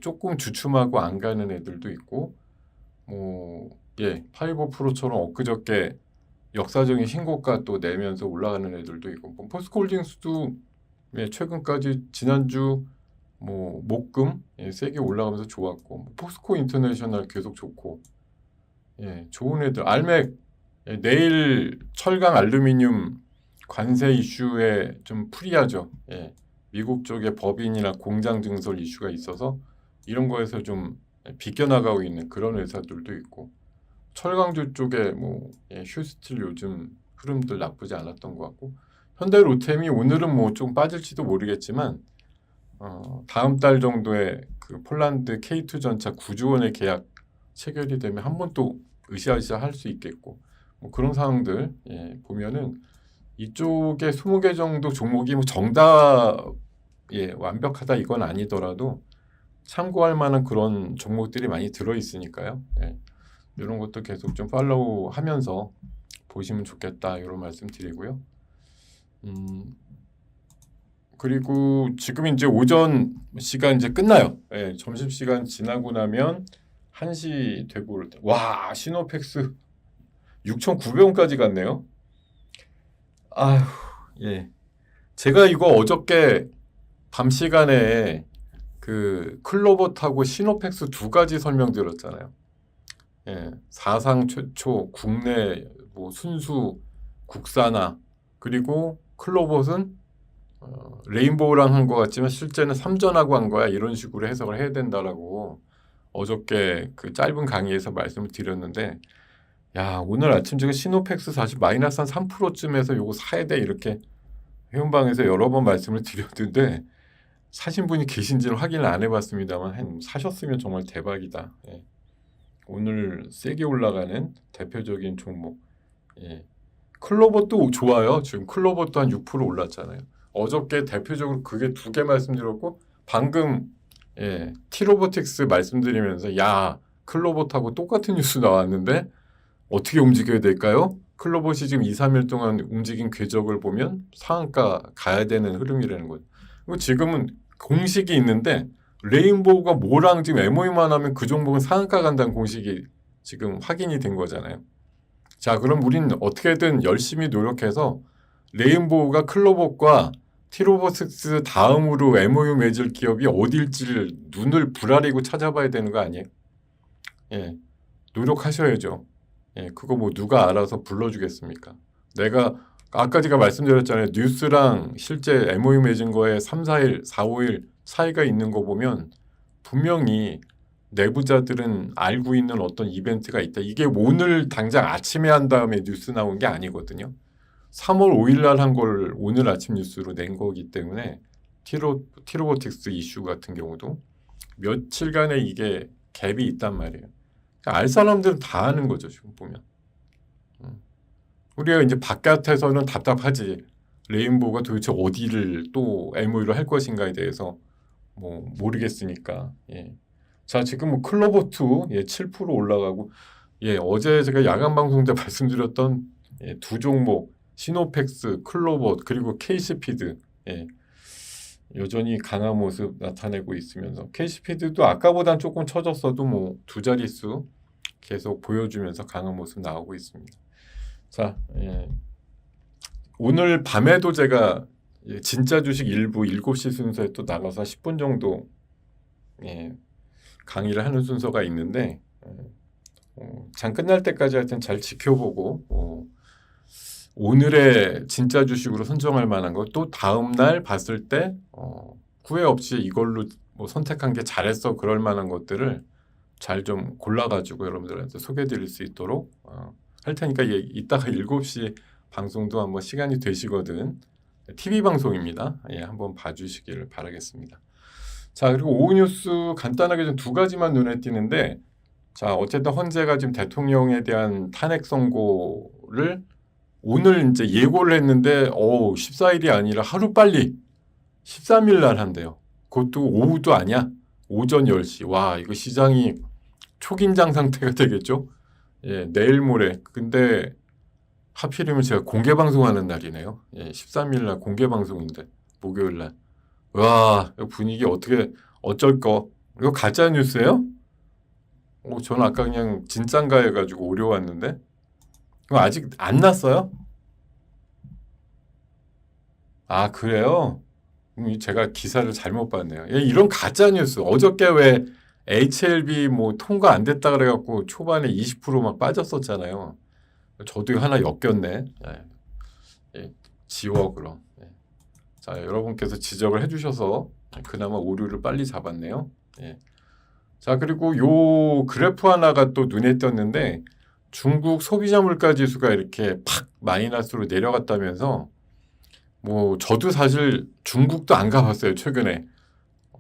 S1: 조금 주춤하고 안 가는 애들도 있고 뭐 파이버 프로처럼 엊그저께 역사적인 신고가 또 내면서 올라가는 애들도 있고 뭐 포스코홀딩스도 최근까지 지난주 뭐 목금 세게 올라가면서 좋았고 뭐 포스코 인터내셔널 계속 좋고 좋은 애들 알맥 내일 철강 알루미늄 관세 이슈에 좀 프리하죠. 미국 쪽에 법인이나 공장 증설 이슈가 있어서 이런 거에서 좀 비껴나가고 있는 그런 회사들도 있고 철강주 쪽에 뭐 휴스틸 요즘 흐름들 나쁘지 않았던 것 같고 현대로템이 오늘은 뭐 좀 빠질지도 모르겠지만 다음 달 정도에 그 폴란드 K2 전차 9조 원의 계약 체결이 되면 한 번 또 으쌰으쌰 할 수 있겠고 뭐 그런 상황들 보면은 이쪽에 20개 정도 종목이 뭐 정답 완벽하다 이건 아니더라도 참고할 만한 그런 종목들이 많이 들어 있으니까요. 이런 것도 계속 좀 팔로우 하면서 보시면 좋겠다 이런 말씀 드리고요. 그리고 지금 이제 오전 시간 이제 끝나요. 점심 시간 지나고 나면 1시 되고 그럴 때 와, 시노펙스 6,900원까지 갔네요. 아휴, 제가 이거 어저께 밤 시간에 그 클로버타고 시노펙스 두 가지 설명드렸잖아요. 사상 최초 국내 뭐 순수 국산화 그리고 클로봇은 레인보우랑 한 것 같지만 실제는 삼전하고 한 거야 이런 식으로 해석을 해야 된다라고 어저께 그 짧은 강의에서 말씀을 드렸는데 야 오늘 아침 제가 시노펙스 사실 마이너스 한 3%쯤에서 요거 사야 돼 이렇게 회원방에서 여러 번 말씀을 드렸는데 사신 분이 계신지는 확인을 안 해봤습니다만 사셨으면 정말 대박이다. 오늘 세게 올라가는 대표적인 종목. 클로버도 좋아요. 지금 클로버도 한 6% 올랐잖아요. 어저께 대표적으로 그게 두 개 말씀드렸고 방금 티로보틱스 말씀드리면서 야 클로버하고 똑같은 뉴스 나왔는데 어떻게 움직여야 될까요? 클로버이 지금 2, 3일 동안 움직인 궤적을 보면 상한가 가야 되는 흐름이라는 거죠. 지금은 공식이 있는데 레인보우가 뭐랑 지금 MOU만 하면 그 종목은 상한가 간다는 공식이 지금 확인이 된 거잖아요. 자, 그럼 우린 어떻게든 열심히 노력해서 레인보우가 클로버과 티로보틱스 다음으로 MOU 맺을 기업이 어딜지를 눈을 부라리고 찾아봐야 되는 거 아니에요? 예, 노력하셔야죠. 예, 그거 뭐 누가 알아서 불러주겠습니까? 내가 아까 제가 말씀드렸잖아요. 뉴스랑 실제 MOU 맺은 거에 3, 4일, 4, 5일 차이가 있는 거 보면 분명히 내부자들은 알고 있는 어떤 이벤트가 있다. 이게 오늘 당장 아침에 한 다음에 뉴스 나온 게 아니거든요. 3월 5일 날 한 걸 오늘 아침 뉴스로 낸 거기 때문에 티로보틱스 이슈 같은 경우도 며칠간에 이게 갭이 있단 말이에요. 알 사람들은 다 아는 거죠, 지금 보면. 우리가 이제 바깥에서는 답답하지. 레인보우가 도대체 어디를 또 MOU를 할 것인가에 대해서 뭐 모르겠으니까. 예. 자, 지금 뭐 클로버2 예, 7% 올라가고 예, 어제 제가 야간 방송 때 말씀드렸던 예, 두 종목 시노펙스, 클로버 그리고 KC피드 예, 여전히 강한 모습 나타내고 있으면서 KC피드도 아까보단 조금 처졌어도 뭐 두 자릿수 계속 보여주면서 강한 모습 나오고 있습니다. 자, 예. 오늘 밤에도 제가 예, 진짜 주식 일부 7시 순서에 또 나가서 10분 정도 예, 강의를 하는 순서가 있는데 장 끝날 때까지 하여튼 잘 지켜보고 오늘의 진짜 주식으로 선정할 만한 거 또 다음 날 봤을 때 후회 없이 이걸로 뭐 선택한 게 잘했어 그럴 만한 것들을 잘 좀 골라가지고 여러분들한테 소개해드릴 수 있도록 할 테니까 예, 이따가 7시 방송도 한번 시간이 되시거든 TV 방송입니다. 예, 한번 봐주시기를 바라겠습니다. 자, 그리고 오후 뉴스 간단하게 좀 두 가지만 눈에 띄는데 자, 어쨌든 헌재가 지금 대통령에 대한 탄핵 선고를 오늘 이제 예고를 했는데 14일이 아니라 하루 빨리 13일 날 한대요. 그것도 오후도 아니야. 오전 10시. 와, 이거 시장이 초긴장 상태가 되겠죠? 예, 내일 모레. 근데 하필이면 제가 공개 방송하는 날이네요. 예, 13일 날 공개 방송인데 목요일 날. 와, 분위기 어떻게 어쩔 거. 이거 가짜 뉴스예요? 저는 아까 그냥 진짠가 해가지고 오려왔는데 그럼 아직 안 났어요? 아, 그래요? 제가 기사를 잘못 봤네요. 예, 이런 가짜 뉴스. 어저께 왜 HLB 뭐 통과 안 됐다 그래갖고 초반에 20%막 빠졌었잖아요. 저도 이거 하나 엮였네. 예, 예, 지워 그럼. 예. 자, 여러분께서 지적을 해주셔서 그나마 오류를 빨리 잡았네요. 예. 자, 그리고 요 그래프 하나가 또 눈에 띄었는데 중국 소비자 물가 지수가 이렇게 팍 마이너스로 내려갔다면서 뭐 저도 사실 중국도 안 가봤어요, 최근에.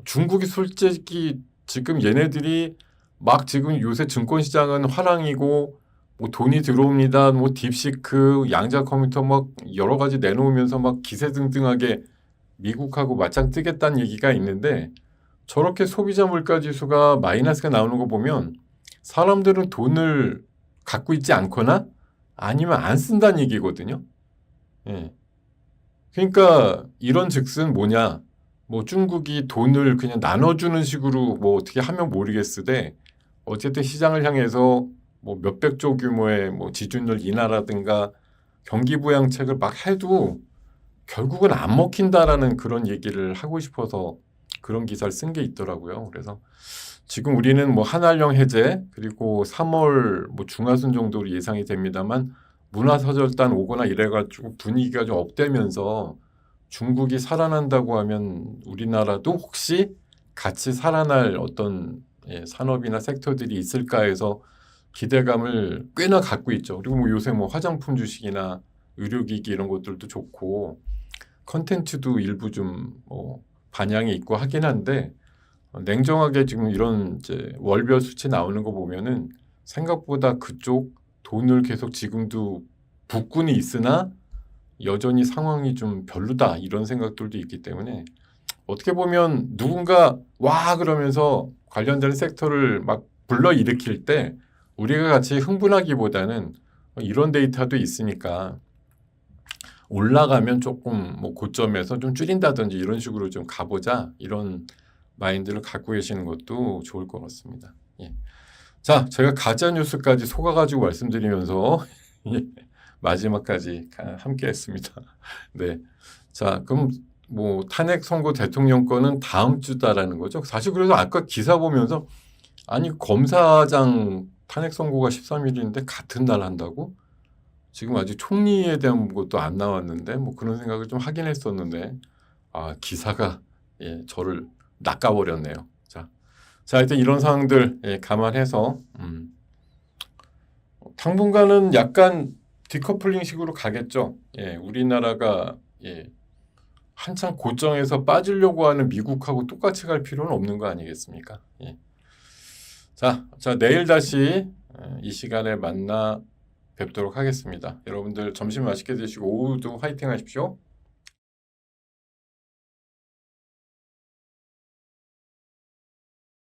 S1: 중국이 솔직히 지금 얘네들이 막 지금 요새 증권시장은 화랑이고 뭐 돈이 들어옵니다. 뭐 딥시크, 양자 컴퓨터 막 여러 가지 내놓으면서 막 기세등등하게 미국하고 맞짱 뜨겠다는 얘기가 있는데 저렇게 소비자 물가 지수가 마이너스가 나오는 거 보면 사람들은 돈을 갖고 있지 않거나 아니면 안 쓴다는 얘기거든요. 예. 그러니까 이런 즉슨 뭐냐 뭐 중국이 돈을 그냥 나눠주는 식으로 뭐 어떻게 하면 모르겠으되 어쨌든 시장을 향해서 뭐 몇백조 규모의 뭐 지준율 인하라든가 경기 부양책을 막 해도 결국은 안 먹힌다라는 그런 얘기를 하고 싶어서 그런 기사를 쓴 게 있더라고요. 그래서 지금 우리는 뭐 한한령 해제 그리고 3월 뭐 중하순 정도로 예상이 됩니다만 문화사절단 오거나 이래가지고 분위기가 좀 업되면서 중국이 살아난다고 하면 우리나라도 혹시 같이 살아날 어떤 산업이나 섹터들이 있을까 해서 기대감을 꽤나 갖고 있죠. 그리고 뭐 요새 뭐 화장품 주식이나 의료기기 이런 것들도 좋고 컨텐츠도 일부 좀 뭐 반향이 있고 하긴 한데 냉정하게 지금 이런 이제 월별 수치 나오는 거 보면은 생각보다 그쪽 돈을 계속 지금도 붓고는 있으나 여전히 상황이 좀 별로다 이런 생각들도 있기 때문에 어떻게 보면 누군가 와 그러면서 관련된 섹터를 막 불러일으킬 때 우리가 같이 흥분하기보다는 이런 데이터도 있으니까 올라가면 조금 뭐 고점에서 좀 줄인다든지 이런 식으로 좀 가보자 이런 마인드를 갖고 계시는 것도 좋을 것 같습니다. 예. 자, 제가 가짜 뉴스까지 속아가지고 말씀드리면서 예, 마지막까지 함께했습니다. 네, 자, 그럼 뭐 탄핵 선고 대통령권은 다음 주다라는 거죠. 사실 그래서 아까 기사 보면서 아니 검사장 탄핵 선고가 13일인데 같은 날 한다고? 지금 아직 총리에 대한 것도 안 나왔는데 뭐 그런 생각을 좀 하긴 했었는데 아 기사가 예, 저를 낚아버렸네요. 자 하여튼 이런 상황들 예, 감안해서 당분간은 약간 디커플링 식으로 가겠죠. 예, 우리나라가 예, 한창 고점에서 빠지려고 하는 미국하고 똑같이 갈 필요는 없는 거 아니겠습니까? 예. 자, 내일 다시 이 시간에 만나 뵙도록 하겠습니다. 여러분들 점심 맛있게 드시고 오후도 화이팅 하십시오.